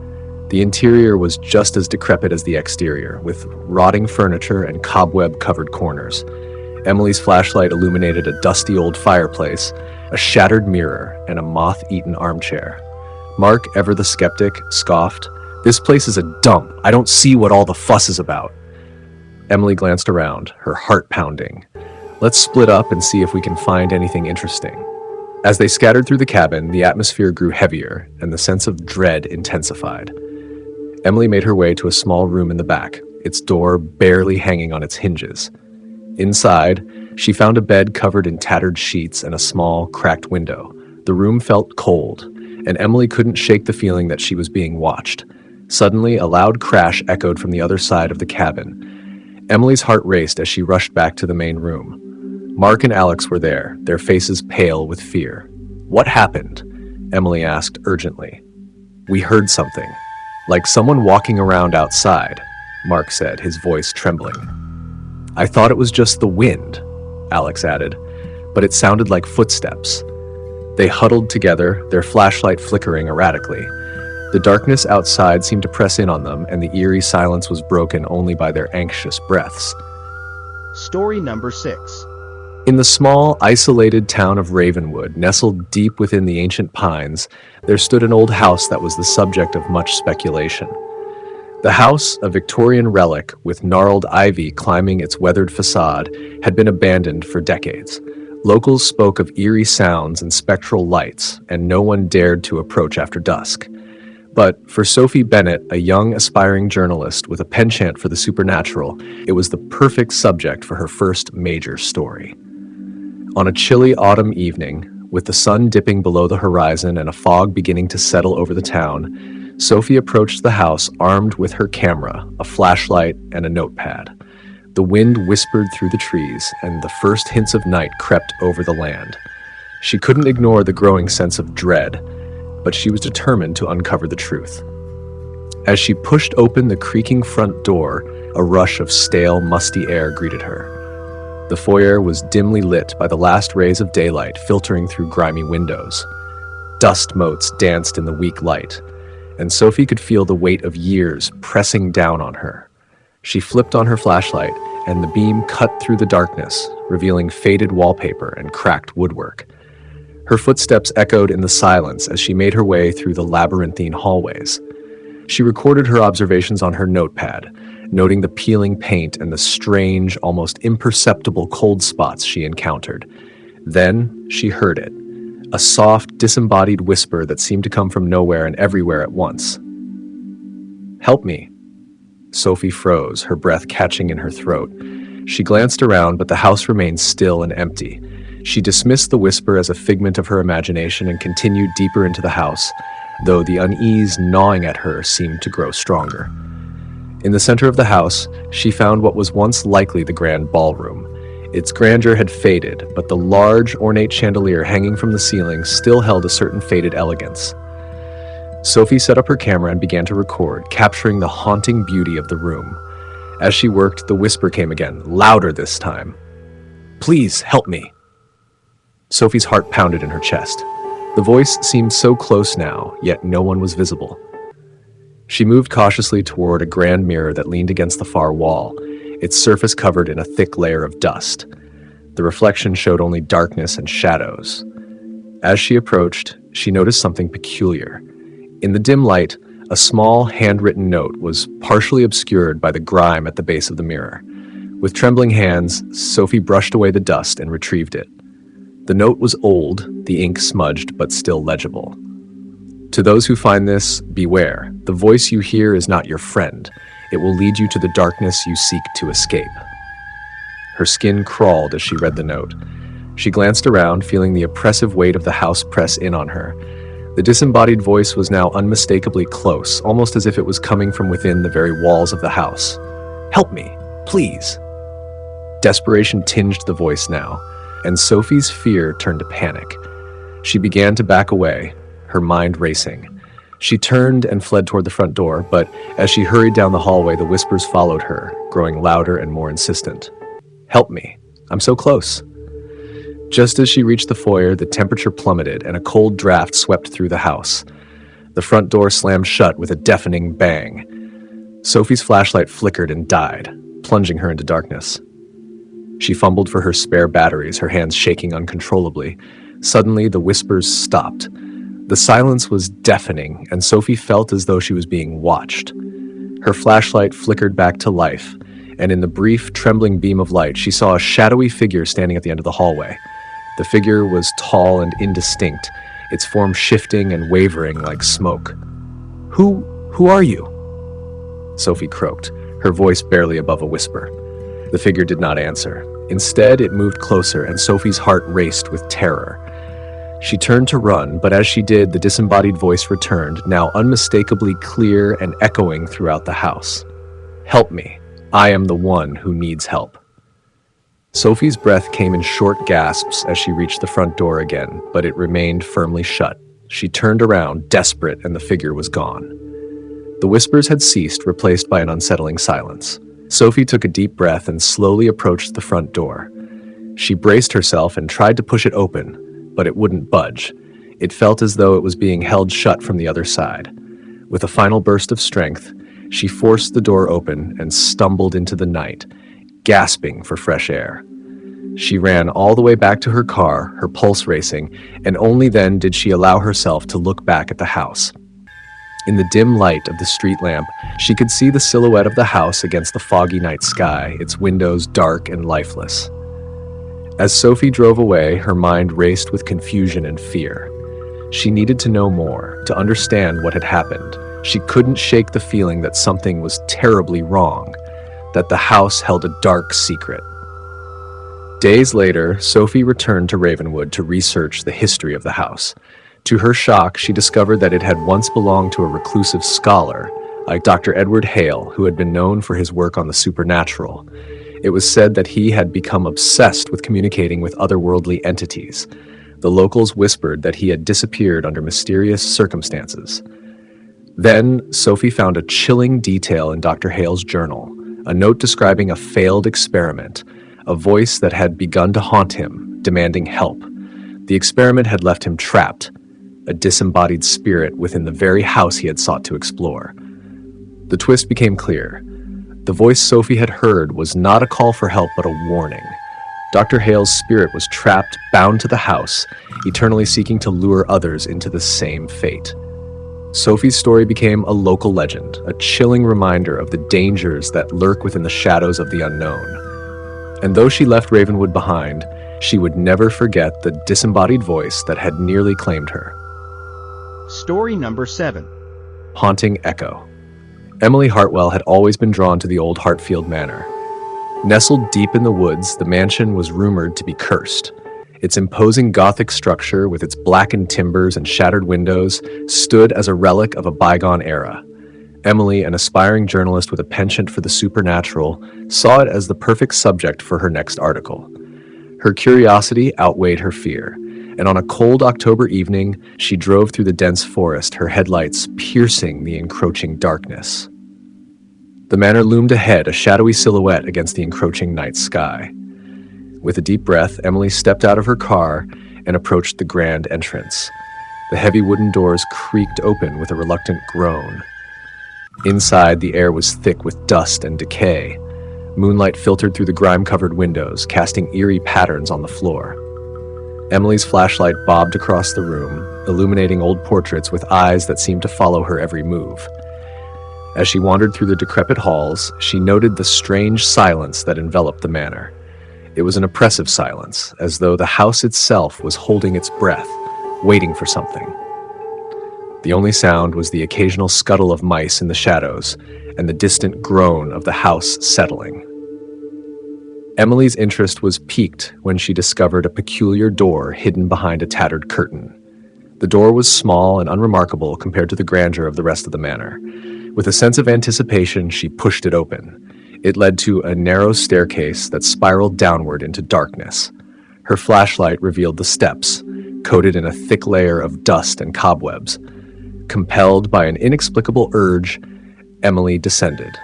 The interior was just as decrepit as the exterior, with rotting furniture and cobweb-covered corners. Emily's flashlight illuminated a dusty old fireplace, a shattered mirror, and a moth-eaten armchair. Mark, ever the skeptic, scoffed, "This place is a dump. I don't see what all the fuss is about." Emily glanced around, her heart pounding. "Let's split up and see if we can find anything interesting." As they scattered through the cabin, the atmosphere grew heavier, and the sense of dread intensified. Emily made her way to a small room in the back, its door barely hanging on its hinges. Inside, she found a bed covered in tattered sheets and a small, cracked window. The room felt cold, and Emily couldn't shake the feeling that she was being watched. Suddenly, a loud crash echoed from the other side of the cabin. Emily's heart raced as she rushed back to the main room. Mark and Alex were there, their faces pale with fear. "What happened?" Emily asked urgently. "We heard something, like someone walking around outside," Mark said, his voice trembling. "I thought it was just the wind," Alex added, "but it sounded like footsteps." They huddled together, their flashlight flickering erratically. The darkness outside seemed to press in on them, and the eerie silence was broken only by their anxious breaths. Story number 6. In the small, isolated town of Ravenwood, nestled deep within the ancient pines, there stood an old house that was the subject of much speculation. The house, a Victorian relic with gnarled ivy climbing its weathered facade, had been abandoned for decades. Locals spoke of eerie sounds and spectral lights, and no one dared to approach after dusk. But for Sophie Bennett, a young aspiring journalist with a penchant for the supernatural, it was the perfect subject for her first major story. On a chilly autumn evening, with the sun dipping below the horizon and a fog beginning to settle over the town, Sophie approached the house armed with her camera, a flashlight, and a notepad. The wind whispered through the trees, and the first hints of night crept over the land. She couldn't ignore the growing sense of dread, but she was determined to uncover the truth. As she pushed open the creaking front door, a rush of stale, musty air greeted her. The foyer was dimly lit by the last rays of daylight filtering through grimy windows. Dust motes danced in the weak light, and Sophie could feel the weight of years pressing down on her. She flipped on her flashlight, and the beam cut through the darkness, revealing faded wallpaper and cracked woodwork. Her footsteps echoed in the silence as she made her way through the labyrinthine hallways. She recorded her observations on her notepad, noting the peeling paint and the strange, almost imperceptible cold spots she encountered. Then she heard it, a soft, disembodied whisper that seemed to come from nowhere and everywhere at once. "Help me." Sophie froze, her breath catching in her throat. She glanced around, but the house remained still and empty. She dismissed the whisper as a figment of her imagination and continued deeper into the house, though the unease gnawing at her seemed to grow stronger. In the center of the house, she found what was once likely the grand ballroom. Its grandeur had faded, but the large, ornate chandelier hanging from the ceiling still held a certain faded elegance. Sophie set up her camera and began to record, capturing the haunting beauty of the room. As she worked, the whisper came again, louder this time. "Please, help me." Sophie's heart pounded in her chest. The voice seemed so close now, yet no one was visible. She moved cautiously toward a grand mirror that leaned against the far wall, its surface covered in a thick layer of dust. The reflection showed only darkness and shadows. As she approached, she noticed something peculiar. In the dim light, a small, handwritten note was partially obscured by the grime at the base of the mirror. With trembling hands, Sophie brushed away the dust and retrieved it. The note was old, the ink smudged, but still legible. To those who find this, beware. The voice you hear is not your friend. It will lead you to the darkness you seek to escape. Her skin crawled as she read the note. She glanced around, feeling the oppressive weight of the house press in on her. The disembodied voice was now unmistakably close, almost as if it was coming from within the very walls of the house. "Help me, please." Desperation tinged the voice now, and Sophie's fear turned to panic. She began to back away, her mind racing. She turned and fled toward the front door, but as she hurried down the hallway, the whispers followed her, growing louder and more insistent. "Help me. I'm so close." Just as she reached the foyer, the temperature plummeted and a cold draft swept through the house. The front door slammed shut with a deafening bang. Sophie's flashlight flickered and died, plunging her into darkness. She fumbled for her spare batteries, her hands shaking uncontrollably. Suddenly, the whispers stopped. The silence was deafening, and Sophie felt as though she was being watched. Her flashlight flickered back to life, and in the brief, trembling beam of light, she saw a shadowy figure standing at the end of the hallway. The figure was tall and indistinct, its form shifting and wavering like smoke. Who are you?" Sophie croaked, her voice barely above a whisper. The figure did not answer. Instead, it moved closer, and Sophie's heart raced with terror. She turned to run, but as she did, the disembodied voice returned, now unmistakably clear and echoing throughout the house. "Help me. I am the one who needs help." Sophie's breath came in short gasps as she reached the front door again, but it remained firmly shut. She turned around, desperate, and the figure was gone. The whispers had ceased, replaced by an unsettling silence. Sophie took a deep breath and slowly approached the front door. She braced herself and tried to push it open, but it wouldn't budge. It felt as though it was being held shut from the other side. With a final burst of strength, she forced the door open and stumbled into the night, gasping for fresh air. She ran all the way back to her car, her pulse racing, and only then did she allow herself to look back at the house. In the dim light of the street lamp, she could see the silhouette of the house against the foggy night sky, its windows dark and lifeless. As Sophie drove away, her mind raced with confusion and fear. She needed to know more, to understand what had happened. She couldn't shake the feeling that something was terribly wrong, that the house held a dark secret. Days later, Sophie returned to Ravenwood to research the history of the house. To her shock, she discovered that it had once belonged to a reclusive scholar, like Dr. Edward Hale, who had been known for his work on the supernatural. It was said that he had become obsessed with communicating with otherworldly entities. The locals whispered that he had disappeared under mysterious circumstances. Then, Sophie found a chilling detail in Dr. Hale's journal, a note describing a failed experiment, a voice that had begun to haunt him, demanding help. The experiment had left him trapped, a disembodied spirit within the very house he had sought to explore. The twist became clear. The voice Sophie had heard was not a call for help but a warning. Dr. Hale's spirit was trapped, bound to the house, eternally seeking to lure others into the same fate. Sophie's story became a local legend, a chilling reminder of the dangers that lurk within the shadows of the unknown. And though she left Ravenwood behind, she would never forget the disembodied voice that had nearly claimed her. Story number 7. Haunting Echo. Emily Hartwell had always been drawn to the old Hartfield Manor. Nestled deep in the woods, the mansion was rumored to be cursed. Its imposing Gothic structure, with its blackened timbers and shattered windows, stood as a relic of a bygone era. Emily, an aspiring journalist with a penchant for the supernatural, saw it as the perfect subject for her next article. Her curiosity outweighed her fear, and on a cold October evening, she drove through the dense forest, her headlights piercing the encroaching darkness. The manor loomed ahead, a shadowy silhouette against the encroaching night sky. With a deep breath, Emily stepped out of her car and approached the grand entrance. The heavy wooden doors creaked open with a reluctant groan. Inside, the air was thick with dust and decay. Moonlight filtered through the grime-covered windows, casting eerie patterns on the floor. Emily's flashlight bobbed across the room, illuminating old portraits with eyes that seemed to follow her every move. As she wandered through the decrepit halls, she noted the strange silence that enveloped the manor. It was an oppressive silence, as though the house itself was holding its breath, waiting for something. The only sound was the occasional scuttle of mice in the shadows and the distant groan of the house settling. Emily's interest was piqued when she discovered a peculiar door hidden behind a tattered curtain. The door was small and unremarkable compared to the grandeur of the rest of the manor. With a sense of anticipation, she pushed it open. It led to a narrow staircase that spiraled downward into darkness. Her flashlight revealed the steps, coated in a thick layer of dust and cobwebs. Compelled by an inexplicable urge, Emily descended.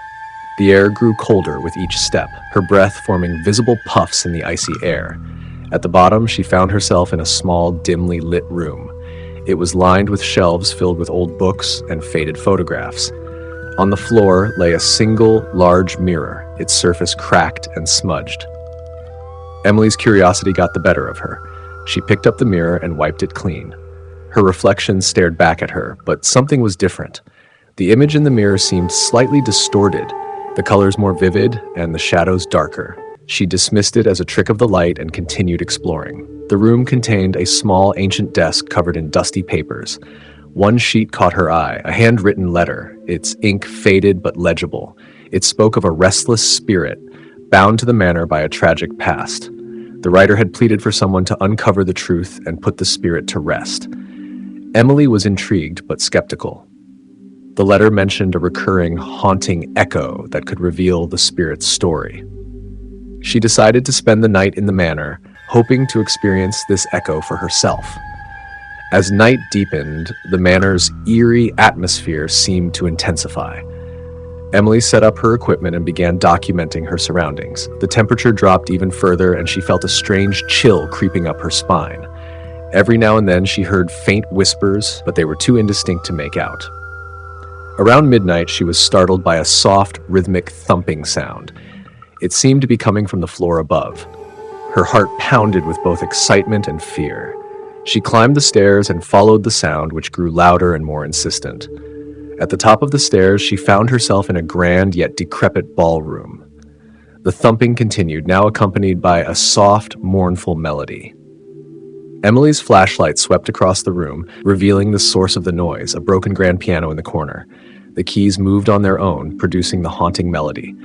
The air grew colder with each step, her breath forming visible puffs in the icy air. At the bottom, she found herself in a small, dimly lit room. It was lined with shelves filled with old books and faded photographs. On the floor lay a single, large mirror, its surface cracked and smudged. Emily's curiosity got the better of her. She picked up the mirror and wiped it clean. Her reflection stared back at her, but something was different. The image in the mirror seemed slightly distorted, the colors more vivid and the shadows darker. She dismissed it as a trick of the light and continued exploring. The room contained a small, ancient desk covered in dusty papers. One sheet caught her eye, a handwritten letter, its ink faded but legible. It spoke of a restless spirit, bound to the manor by a tragic past. The writer had pleaded for someone to uncover the truth and put the spirit to rest. Emily was intrigued but skeptical. The letter mentioned a recurring, haunting echo that could reveal the spirit's story. She decided to spend the night in the manor, hoping to experience this echo for herself. As night deepened, the manor's eerie atmosphere seemed to intensify. Emily set up her equipment and began documenting her surroundings. The temperature dropped even further, and she felt a strange chill creeping up her spine. Every now and then she heard faint whispers, but they were too indistinct to make out. Around midnight, she was startled by a soft, rhythmic thumping sound. It seemed to be coming from the floor above. Her heart pounded with both excitement and fear. She climbed the stairs and followed the sound, which grew louder and more insistent. At the top of the stairs, she found herself in a grand yet decrepit ballroom. The thumping continued, now accompanied by a soft, mournful melody. Emily's flashlight swept across the room, revealing the source of the noise, a broken grand piano in the corner. The keys moved on their own, producing the haunting melody.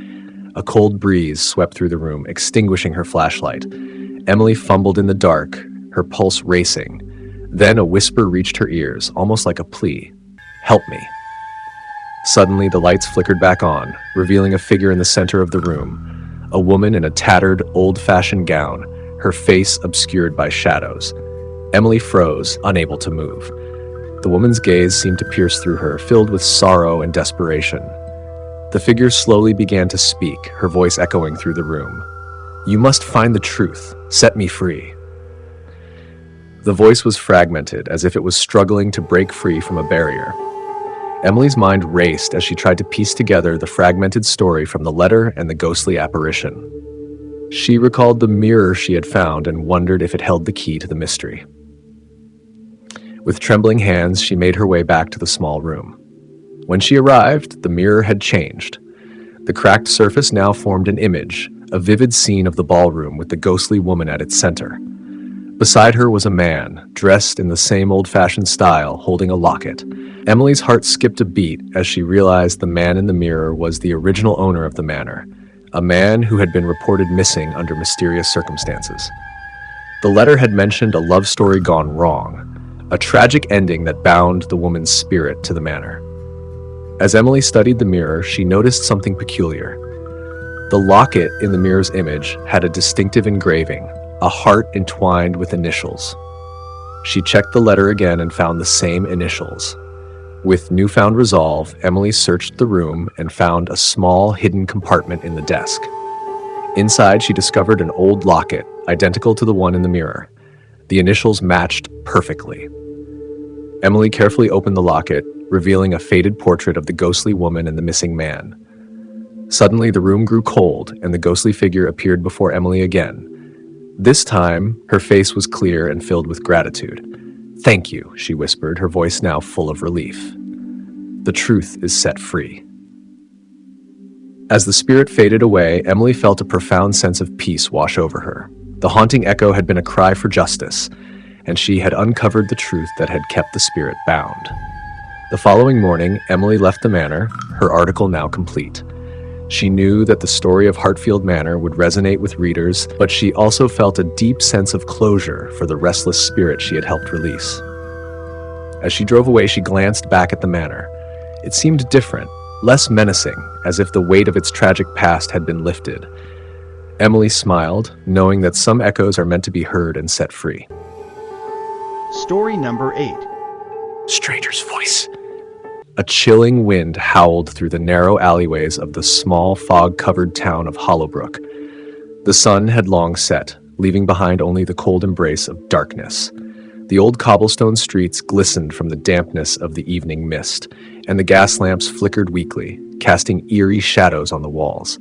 A cold breeze swept through the room, extinguishing her flashlight. Emily fumbled in the dark, her pulse racing. Then a whisper reached her ears, almost like a plea. "Help me." Suddenly, the lights flickered back on, revealing a figure in the center of the room. A woman in a tattered, old-fashioned gown, her face obscured by shadows. Emily froze, unable to move. The woman's gaze seemed to pierce through her, filled with sorrow and desperation. The figure slowly began to speak, her voice echoing through the room. "You must find the truth. Set me free." The voice was fragmented, as if it was struggling to break free from a barrier. Emily's mind raced as she tried to piece together the fragmented story from the letter and the ghostly apparition. She recalled the mirror she had found and wondered if it held the key to the mystery. With trembling hands, she made her way back to the small room. When she arrived, the mirror had changed. The cracked surface now formed an image, a vivid scene of the ballroom with the ghostly woman at its center. Beside her was a man, dressed in the same old-fashioned style, holding a locket. Emily's heart skipped a beat as she realized the man in the mirror was the original owner of the manor, a man who had been reported missing under mysterious circumstances. The letter had mentioned a love story gone wrong, a tragic ending that bound the woman's spirit to the manor. As Emily studied the mirror, she noticed something peculiar. The locket in the mirror's image had a distinctive engraving, a heart entwined with initials. She checked the letter again and found the same initials. With newfound resolve, Emily searched the room and found a small hidden compartment in the desk. Inside, she discovered an old locket, identical to the one in the mirror. The initials matched perfectly. Emily carefully opened the locket, revealing a faded portrait of the ghostly woman and the missing man. Suddenly, the room grew cold, and the ghostly figure appeared before Emily again. This time, her face was clear and filled with gratitude. "Thank you," she whispered, her voice now full of relief. "The truth is set free." As the spirit faded away, Emily felt a profound sense of peace wash over her. The haunting echo had been a cry for justice, and she had uncovered the truth that had kept the spirit bound. The following morning, Emily left the manor, her article now complete. She knew that the story of Hartfield Manor would resonate with readers, but she also felt a deep sense of closure for the restless spirit she had helped release. As she drove away, she glanced back at the manor. It seemed different, less menacing, as if the weight of its tragic past had been lifted. Emily smiled, knowing that some echoes are meant to be heard and set free. Story number 8. Stranger's voice. A chilling wind howled through the narrow alleyways of the small, fog-covered town of Hollowbrook. The sun had long set, leaving behind only the cold embrace of darkness. The old cobblestone streets glistened from the dampness of the evening mist, and the gas lamps flickered weakly, casting eerie shadows on the walls.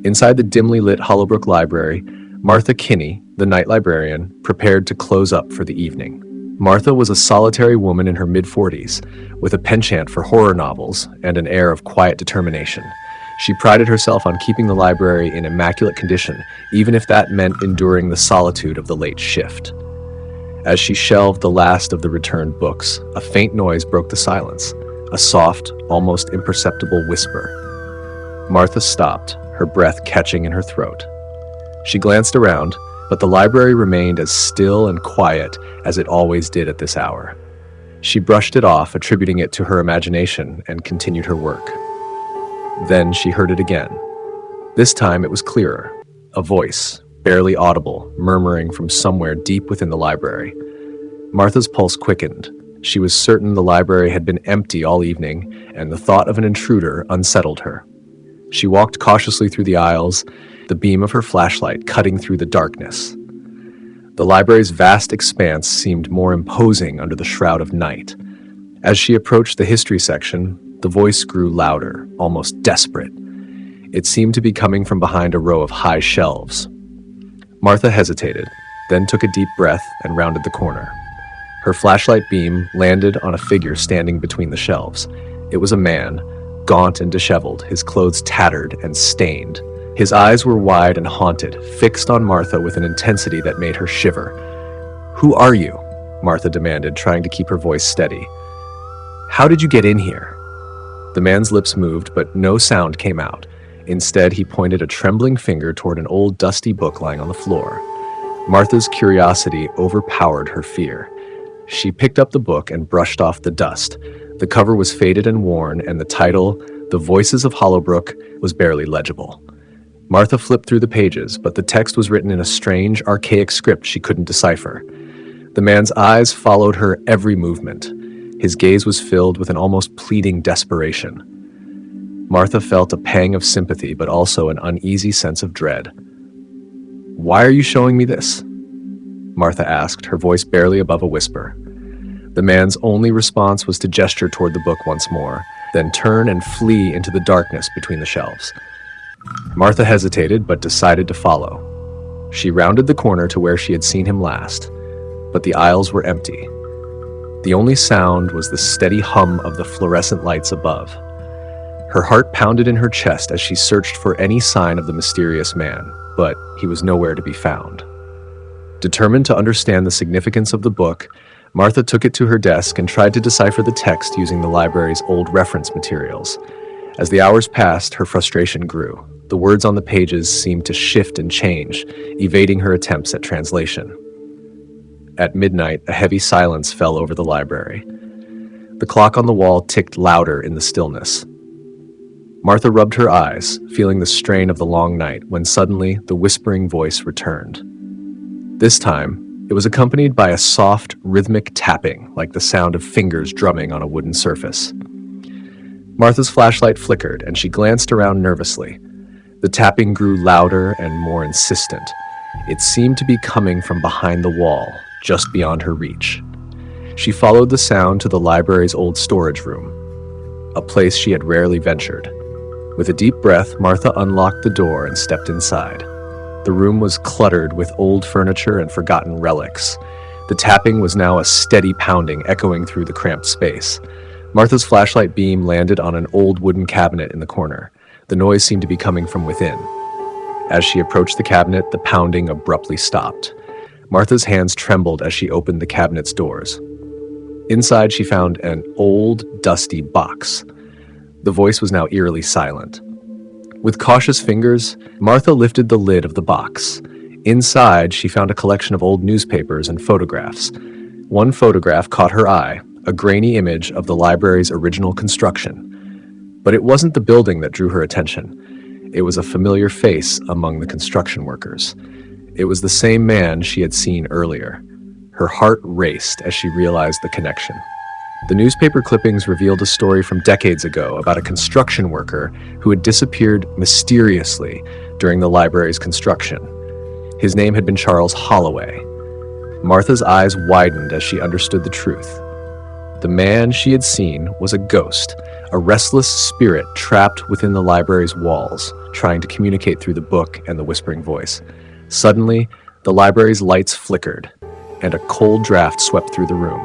Inside the dimly lit Hollowbrook Library, Martha Kinney, the night librarian, prepared to close up for the evening. Martha was a solitary woman in her mid-40s, with a penchant for horror novels and an air of quiet determination. She prided herself on keeping the library in immaculate condition, even if that meant enduring the solitude of the late shift. As she shelved the last of the returned books, a faint noise broke the silence, a soft, almost imperceptible whisper. Martha stopped, her breath catching in her throat. She glanced around, but the library remained as still and quiet as it always did at this hour. She brushed it off, attributing it to her imagination, and continued her work. Then she heard it again. This time it was clearer, a voice, barely audible, murmuring from somewhere deep within the library. Martha's pulse quickened. She was certain the library had been empty all evening, and the thought of an intruder unsettled her. She walked cautiously through the aisles, the beam of her flashlight cutting through the darkness. The library's vast expanse seemed more imposing under the shroud of night. As she approached the history section, the voice grew louder, almost desperate. It seemed to be coming from behind a row of high shelves. Martha hesitated, then took a deep breath and rounded the corner. Her flashlight beam landed on a figure standing between the shelves. It was a man, gaunt and disheveled, his clothes tattered and stained. His eyes were wide and haunted, fixed on Martha with an intensity that made her shiver. "Who are you?" Martha demanded, trying to keep her voice steady. "How did you get in here?" The man's lips moved, but no sound came out. Instead, he pointed a trembling finger toward an old dusty book lying on the floor. Martha's curiosity overpowered her fear. She picked up the book and brushed off the dust. The cover was faded and worn, and the title, The Voices of Hollowbrook, was barely legible. Martha flipped through the pages, but the text was written in a strange, archaic script she couldn't decipher. The man's eyes followed her every movement. His gaze was filled with an almost pleading desperation. Martha felt a pang of sympathy, but also an uneasy sense of dread. "Why are you showing me this?" Martha asked, her voice barely above a whisper. The man's only response was to gesture toward the book once more, then turn and flee into the darkness between the shelves. Martha hesitated, but decided to follow. She rounded the corner to where she had seen him last, but the aisles were empty. The only sound was the steady hum of the fluorescent lights above. Her heart pounded in her chest as she searched for any sign of the mysterious man, but he was nowhere to be found. Determined to understand the significance of the book, Martha took it to her desk and tried to decipher the text using the library's old reference materials. As the hours passed, her frustration grew. The words on the pages seemed to shift and change, evading her attempts at translation. At midnight, a heavy silence fell over the library. The clock on the wall ticked louder in the stillness. Martha rubbed her eyes, feeling the strain of the long night, when suddenly the whispering voice returned. This time, it was accompanied by a soft, rhythmic tapping, like the sound of fingers drumming on a wooden surface. Martha's flashlight flickered, and she glanced around nervously. The tapping grew louder and more insistent. It seemed to be coming from behind the wall, just beyond her reach. She followed the sound to the library's old storage room, a place she had rarely ventured. With a deep breath, Martha unlocked the door and stepped inside. The room was cluttered with old furniture and forgotten relics. The tapping was now a steady pounding, echoing through the cramped space. Martha's flashlight beam landed on an old wooden cabinet in the corner. The noise seemed to be coming from within. As she approached the cabinet, the pounding abruptly stopped. Martha's hands trembled as she opened the cabinet's doors. Inside, she found an old, dusty box. The voice was now eerily silent. With cautious fingers, Martha lifted the lid of the box. Inside, she found a collection of old newspapers and photographs. One photograph caught her eye, a grainy image of the library's original construction. But it wasn't the building that drew her attention. It was a familiar face among the construction workers. It was the same man she had seen earlier. Her heart raced as she realized the connection. The newspaper clippings revealed a story from decades ago about a construction worker who had disappeared mysteriously during the library's construction. His name had been Charles Holloway. Martha's eyes widened as she understood the truth. The man she had seen was a ghost, a restless spirit trapped within the library's walls, trying to communicate through the book and the whispering voice. Suddenly, the library's lights flickered, and a cold draft swept through the room.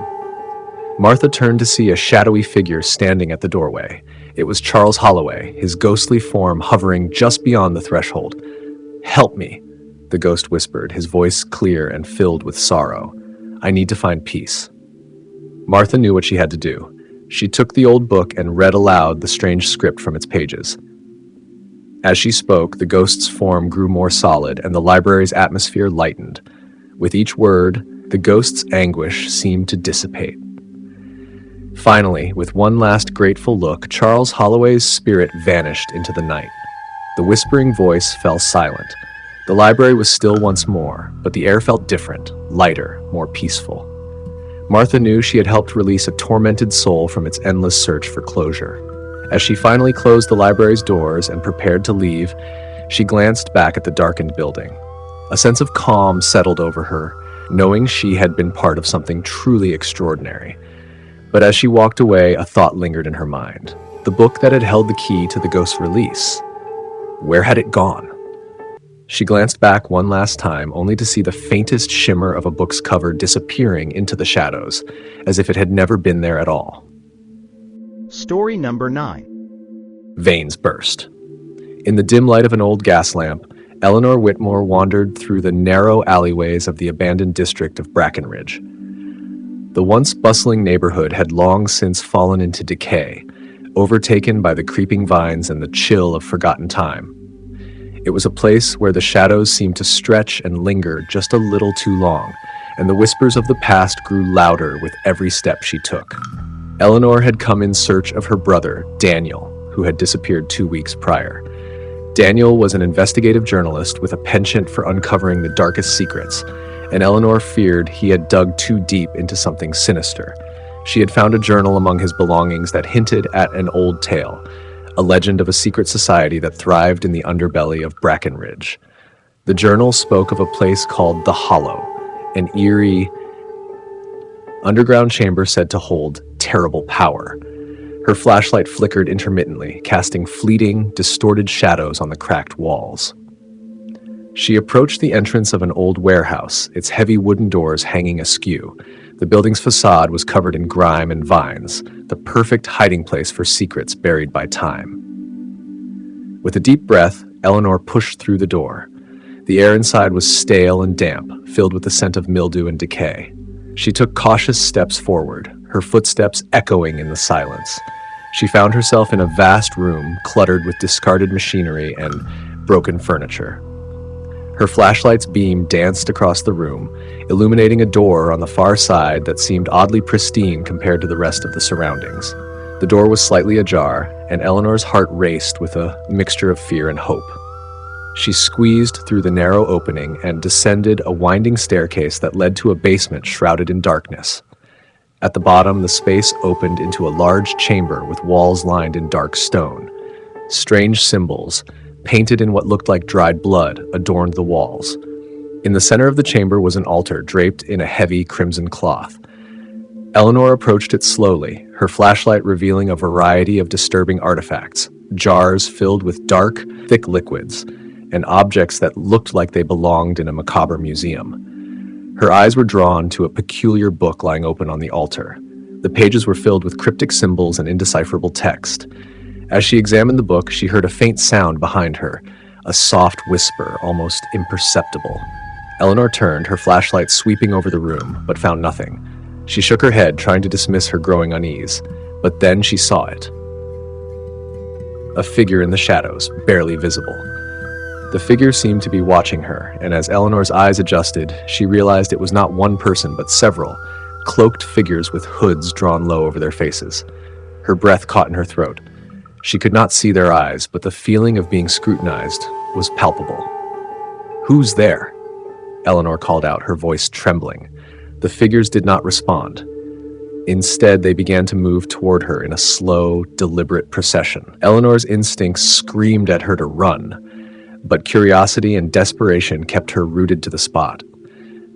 Martha turned to see a shadowy figure standing at the doorway. It was Charles Holloway, his ghostly form hovering just beyond the threshold. "Help me," the ghost whispered, his voice clear and filled with sorrow. "I need to find peace." Martha knew what she had to do. She took the old book and read aloud the strange script from its pages. As she spoke, the ghost's form grew more solid, and the library's atmosphere lightened. With each word, the ghost's anguish seemed to dissipate. Finally, with one last grateful look, Charles Holloway's spirit vanished into the night. The whispering voice fell silent. The library was still once more, but the air felt different, lighter, more peaceful. Martha knew she had helped release a tormented soul from its endless search for closure. As she finally closed the library's doors and prepared to leave, she glanced back at the darkened building. A sense of calm settled over her, knowing she had been part of something truly extraordinary. But as she walked away, a thought lingered in her mind. The book that had held the key to the ghost's release. Where had it gone? She glanced back one last time, only to see the faintest shimmer of a book's cover disappearing into the shadows, as if it had never been there at all. Story number 9. Veins burst. In the dim light of an old gas lamp, Eleanor Whitmore wandered through the narrow alleyways of the abandoned district of Brackenridge. The once bustling neighborhood had long since fallen into decay, overtaken by the creeping vines and the chill of forgotten time. It was a place where the shadows seemed to stretch and linger just a little too long, and the whispers of the past grew louder with every step she took. Eleanor had come in search of her brother, Daniel, who had disappeared 2 weeks prior. Daniel was an investigative journalist with a penchant for uncovering the darkest secrets, and Eleanor feared he had dug too deep into something sinister. She had found a journal among his belongings that hinted at an old tale, a legend of a secret society that thrived in the underbelly of Brackenridge. The journal spoke of a place called the Hollow, an eerie underground chamber said to hold terrible power. Her flashlight flickered intermittently, casting fleeting, distorted shadows on the cracked walls. She approached the entrance of an old warehouse, its heavy wooden doors hanging askew. The building's facade was covered in grime and vines, the perfect hiding place for secrets buried by time. With a deep breath, Eleanor pushed through the door. The air inside was stale and damp, filled with the scent of mildew and decay. She took cautious steps forward, her footsteps echoing in the silence. She found herself in a vast room cluttered with discarded machinery and broken furniture. Her flashlight's beam danced across the room, illuminating a door on the far side that seemed oddly pristine compared to the rest of the surroundings. The door was slightly ajar, and Eleanor's heart raced with a mixture of fear and hope. She squeezed through the narrow opening and descended a winding staircase that led to a basement shrouded in darkness. At the bottom, the space opened into a large chamber with walls lined in dark stone. Strange symbols, painted in what looked like dried blood, adorned the walls. In the center of the chamber was an altar draped in a heavy crimson cloth. Eleanor approached it slowly, her flashlight revealing a variety of disturbing artifacts, jars filled with dark, thick liquids, and objects that looked like they belonged in a macabre museum. Her eyes were drawn to a peculiar book lying open on the altar. The pages were filled with cryptic symbols and indecipherable text. As she examined the book, she heard a faint sound behind her, a soft whisper, almost imperceptible. Eleanor turned, her flashlight sweeping over the room, but found nothing. She shook her head, trying to dismiss her growing unease, but then she saw it. A figure in the shadows, barely visible. The figure seemed to be watching her, and as Eleanor's eyes adjusted, she realized it was not one person but several, cloaked figures with hoods drawn low over their faces. Her breath caught in her throat. She could not see their eyes, but the feeling of being scrutinized was palpable. "Who's there?" Eleanor called out, her voice trembling. The figures did not respond. Instead, they began to move toward her in a slow, deliberate procession. Eleanor's instincts screamed at her to run, but curiosity and desperation kept her rooted to the spot.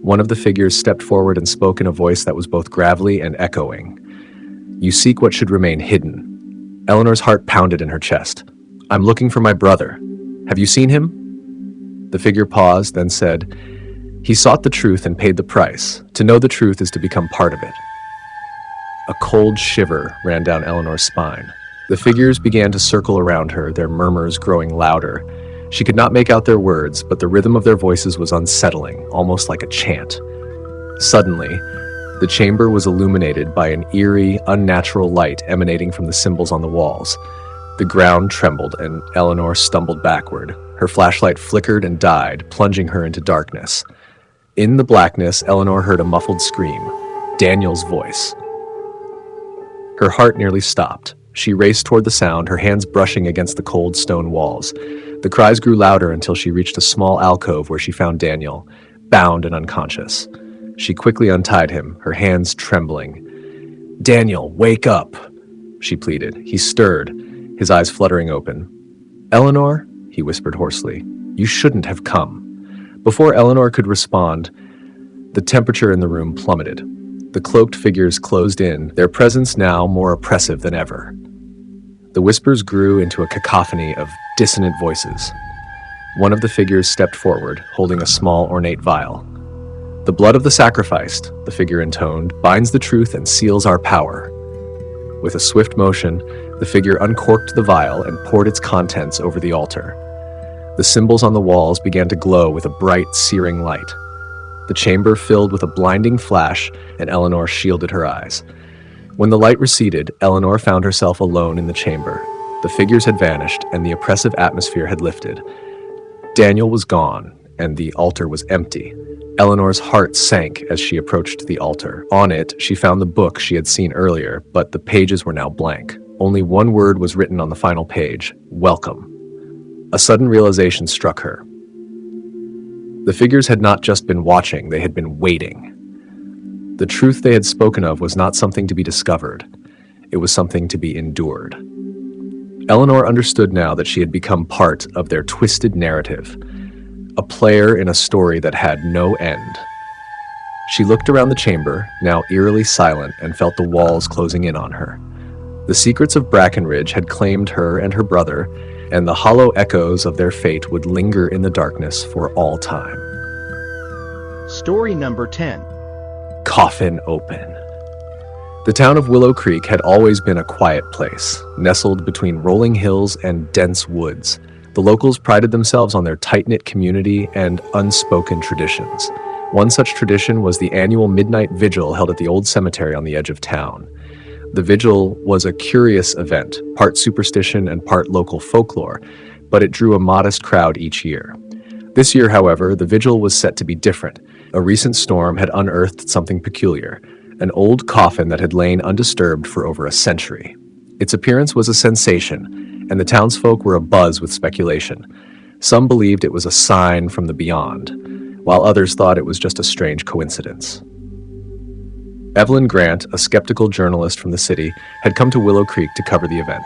One of the figures stepped forward and spoke in a voice that was both gravelly and echoing. "You seek what should remain hidden." Eleanor's heart pounded in her chest. "I'm looking for my brother. Have you seen him?" The figure paused, then said, "He sought the truth and paid the price. To know the truth is to become part of it." A cold shiver ran down Eleanor's spine. The figures began to circle around her, their murmurs growing louder. She could not make out their words, but the rhythm of their voices was unsettling, almost like a chant. Suddenly, the chamber was illuminated by an eerie, unnatural light emanating from the symbols on the walls. The ground trembled, and Eleanor stumbled backward. Her flashlight flickered and died, plunging her into darkness. In the blackness, Eleanor heard a muffled scream, Daniel's voice. Her heart nearly stopped. She raced toward the sound, her hands brushing against the cold stone walls. The cries grew louder until she reached a small alcove where she found Daniel, bound and unconscious. She quickly untied him, her hands trembling. "Daniel, wake up," she pleaded. He stirred, his eyes fluttering open. "Eleanor," he whispered hoarsely, "you shouldn't have come." Before Eleanor could respond, the temperature in the room plummeted. The cloaked figures closed in, their presence now more oppressive than ever. The whispers grew into a cacophony of dissonant voices. One of the figures stepped forward, holding a small, ornate vial. "The blood of the sacrificed," the figure intoned, "binds the truth and seals our power." With a swift motion, the figure uncorked the vial and poured its contents over the altar. The symbols on the walls began to glow with a bright, searing light. The chamber filled with a blinding flash, and Eleanor shielded her eyes. When the light receded, Eleanor found herself alone in the chamber. The figures had vanished, and the oppressive atmosphere had lifted. Daniel was gone, and the altar was empty. Eleanor's heart sank as she approached the altar. On it, she found the book she had seen earlier, but the pages were now blank. Only one word was written on the final page, "Welcome." A sudden realization struck her. The figures had not just been watching, they had been waiting. The truth they had spoken of was not something to be discovered. It was something to be endured. Eleanor understood now that she had become part of their twisted narrative, a player in a story that had no end. She looked around the chamber, now eerily silent, and felt the walls closing in on her. The secrets of Brackenridge had claimed her and her brother, and the hollow echoes of their fate would linger in the darkness for all time. Story number 10. Coffin open. The town of Willow Creek had always been a quiet place, nestled between rolling hills and dense woods. The locals prided themselves on their tight-knit community and unspoken traditions. One such tradition was the annual midnight vigil held at the old cemetery on the edge of town. The vigil was a curious event, part superstition and part local folklore, but it drew a modest crowd each year. This year, however, the vigil was set to be different. A recent storm had unearthed something peculiar, an old coffin that had lain undisturbed for over a century. Its appearance was a sensation, and the townsfolk were abuzz with speculation. Some believed it was a sign from the beyond, while others thought it was just a strange coincidence. Evelyn Grant, a skeptical journalist from the city, had come to Willow Creek to cover the event.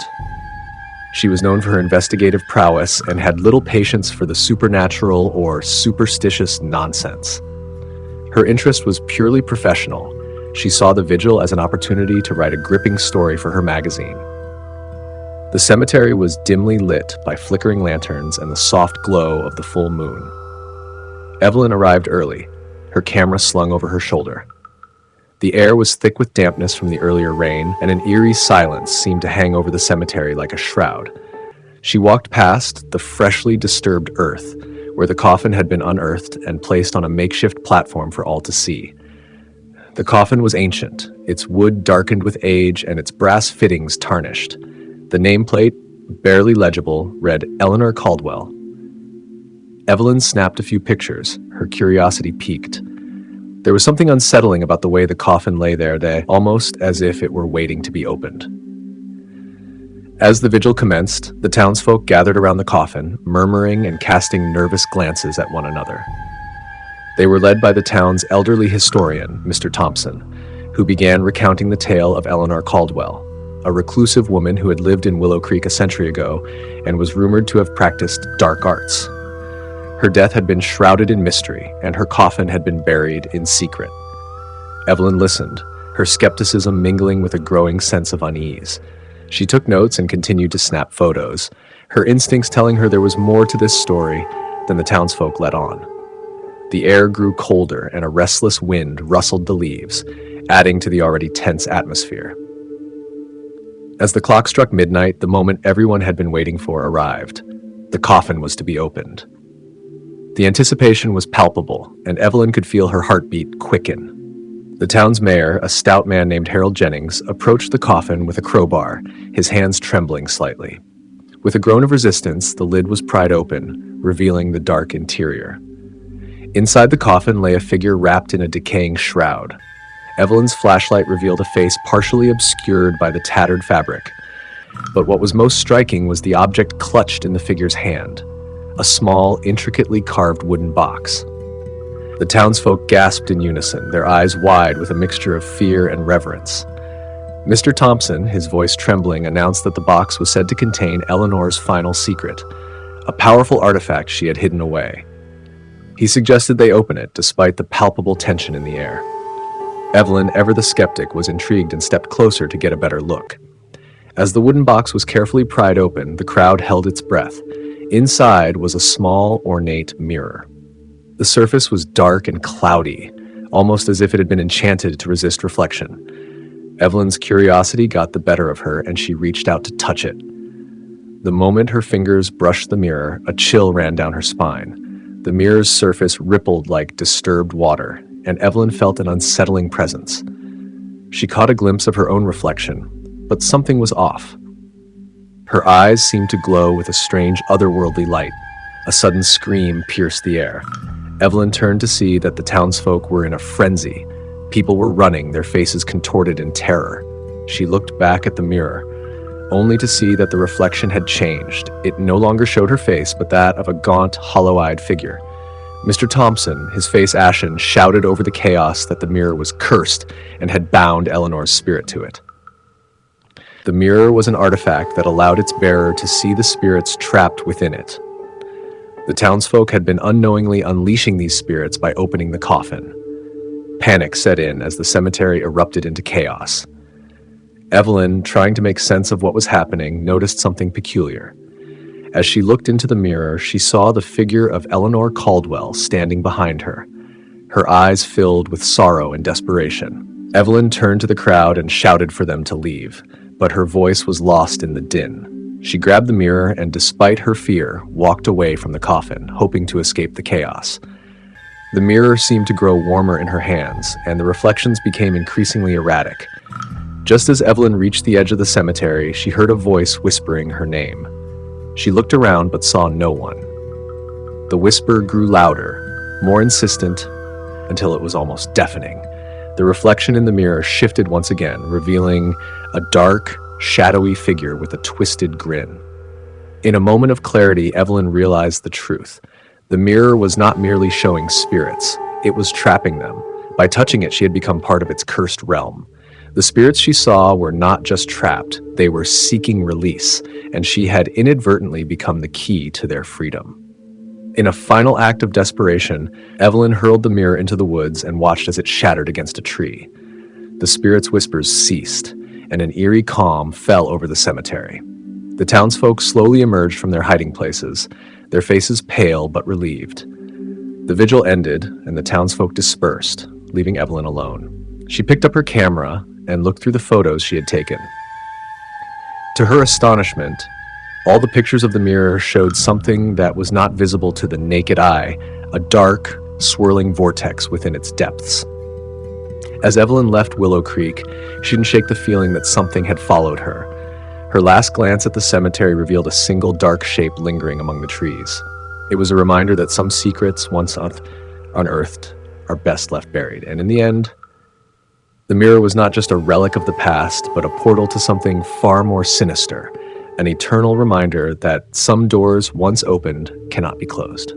She was known for her investigative prowess and had little patience for the supernatural or superstitious nonsense. Her interest was purely professional. She saw the vigil as an opportunity to write a gripping story for her magazine. The cemetery was dimly lit by flickering lanterns and the soft glow of the full moon. Evelyn arrived early, her camera slung over her shoulder. The air was thick with dampness from the earlier rain, and an eerie silence seemed to hang over the cemetery like a shroud. She walked past the freshly disturbed earth, where the coffin had been unearthed and placed on a makeshift platform for all to see. The coffin was ancient, its wood darkened with age and its brass fittings tarnished. The nameplate, barely legible, read Eleanor Caldwell. Evelyn snapped a few pictures, her curiosity piqued. There was something unsettling about the way the coffin lay there, almost as if it were waiting to be opened. As the vigil commenced, the townsfolk gathered around the coffin, murmuring and casting nervous glances at one another. They were led by the town's elderly historian, Mr. Thompson, who began recounting the tale of Eleanor Caldwell, a reclusive woman who had lived in Willow Creek a century ago and was rumored to have practiced dark arts. Her death had been shrouded in mystery, and her coffin had been buried in secret. Evelyn listened, her skepticism mingling with a growing sense of unease. She took notes and continued to snap photos, her instincts telling her there was more to this story than the townsfolk let on. The air grew colder, and a restless wind rustled the leaves, adding to the already tense atmosphere. As the clock struck midnight, the moment everyone had been waiting for arrived. The coffin was to be opened. The anticipation was palpable, and Evelyn could feel her heartbeat quicken. The town's mayor, a stout man named Harold Jennings, approached the coffin with a crowbar, his hands trembling slightly. With a groan of resistance, the lid was pried open, revealing the dark interior. Inside the coffin lay a figure wrapped in a decaying shroud. Evelyn's flashlight revealed a face partially obscured by the tattered fabric. But what was most striking was the object clutched in the figure's hand. A small, intricately carved wooden box. The townsfolk gasped in unison, their eyes wide with a mixture of fear and reverence. Mr. Thompson, his voice trembling, announced that the box was said to contain Eleanor's final secret, a powerful artifact she had hidden away. He suggested they open it, despite the palpable tension in the air. Evelyn, ever the skeptic, was intrigued and stepped closer to get a better look. As the wooden box was carefully pried open, the crowd held its breath. Inside was a small, ornate mirror. The surface was dark and cloudy, almost as if it had been enchanted to resist reflection. Evelyn's curiosity got the better of her, and she reached out to touch it. The moment her fingers brushed the mirror, a chill ran down her spine. The mirror's surface rippled like disturbed water, and Evelyn felt an unsettling presence. She caught a glimpse of her own reflection, but something was off. Her eyes seemed to glow with a strange otherworldly light. A sudden scream pierced the air. Evelyn turned to see that the townsfolk were in a frenzy. People were running, their faces contorted in terror. She looked back at the mirror, only to see that the reflection had changed. It no longer showed her face, but that of a gaunt, hollow-eyed figure. Mr. Thompson, his face ashen, shouted over the chaos that the mirror was cursed and had bound Eleanor's spirit to it. The mirror was an artifact that allowed its bearer to see the spirits trapped within it. The townsfolk had been unknowingly unleashing these spirits by opening the coffin. Panic set in as the cemetery erupted into chaos. Evelyn, trying to make sense of what was happening, noticed something peculiar. As she looked into the mirror, she saw the figure of Eleanor Caldwell standing behind her, her eyes filled with sorrow and desperation. Evelyn turned to the crowd and shouted for them to leave, but her voice was lost in the din. She grabbed the mirror and, despite her fear, walked away from the coffin, hoping to escape the chaos. The mirror seemed to grow warmer in her hands, and the reflections became increasingly erratic. Just as Evelyn reached the edge of the cemetery, she heard a voice whispering her name. She looked around but saw no one. The whisper grew louder, more insistent, until it was almost deafening. The reflection in the mirror shifted once again, revealing a dark, shadowy figure with a twisted grin. In a moment of clarity, Evelyn realized the truth. The mirror was not merely showing spirits, it was trapping them. By touching it, she had become part of its cursed realm. The spirits she saw were not just trapped, they were seeking release, and she had inadvertently become the key to their freedom. In a final act of desperation, Evelyn hurled the mirror into the woods and watched as it shattered against a tree. The spirit's whispers ceased, and an eerie calm fell over the cemetery. The townsfolk slowly emerged from their hiding places, their faces pale but relieved. The vigil ended, and the townsfolk dispersed, leaving Evelyn alone. She picked up her camera and looked through the photos she had taken. To her astonishment, all the pictures of the mirror showed something that was not visible to the naked eye, a dark, swirling vortex within its depths. As Evelyn left Willow Creek, she didn't shake the feeling that something had followed her. Her last glance at the cemetery revealed a single dark shape lingering among the trees. It was a reminder that some secrets, once unearthed, are best left buried. And in the end, the mirror was not just a relic of the past, but a portal to something far more sinister, an eternal reminder that some doors once opened cannot be closed.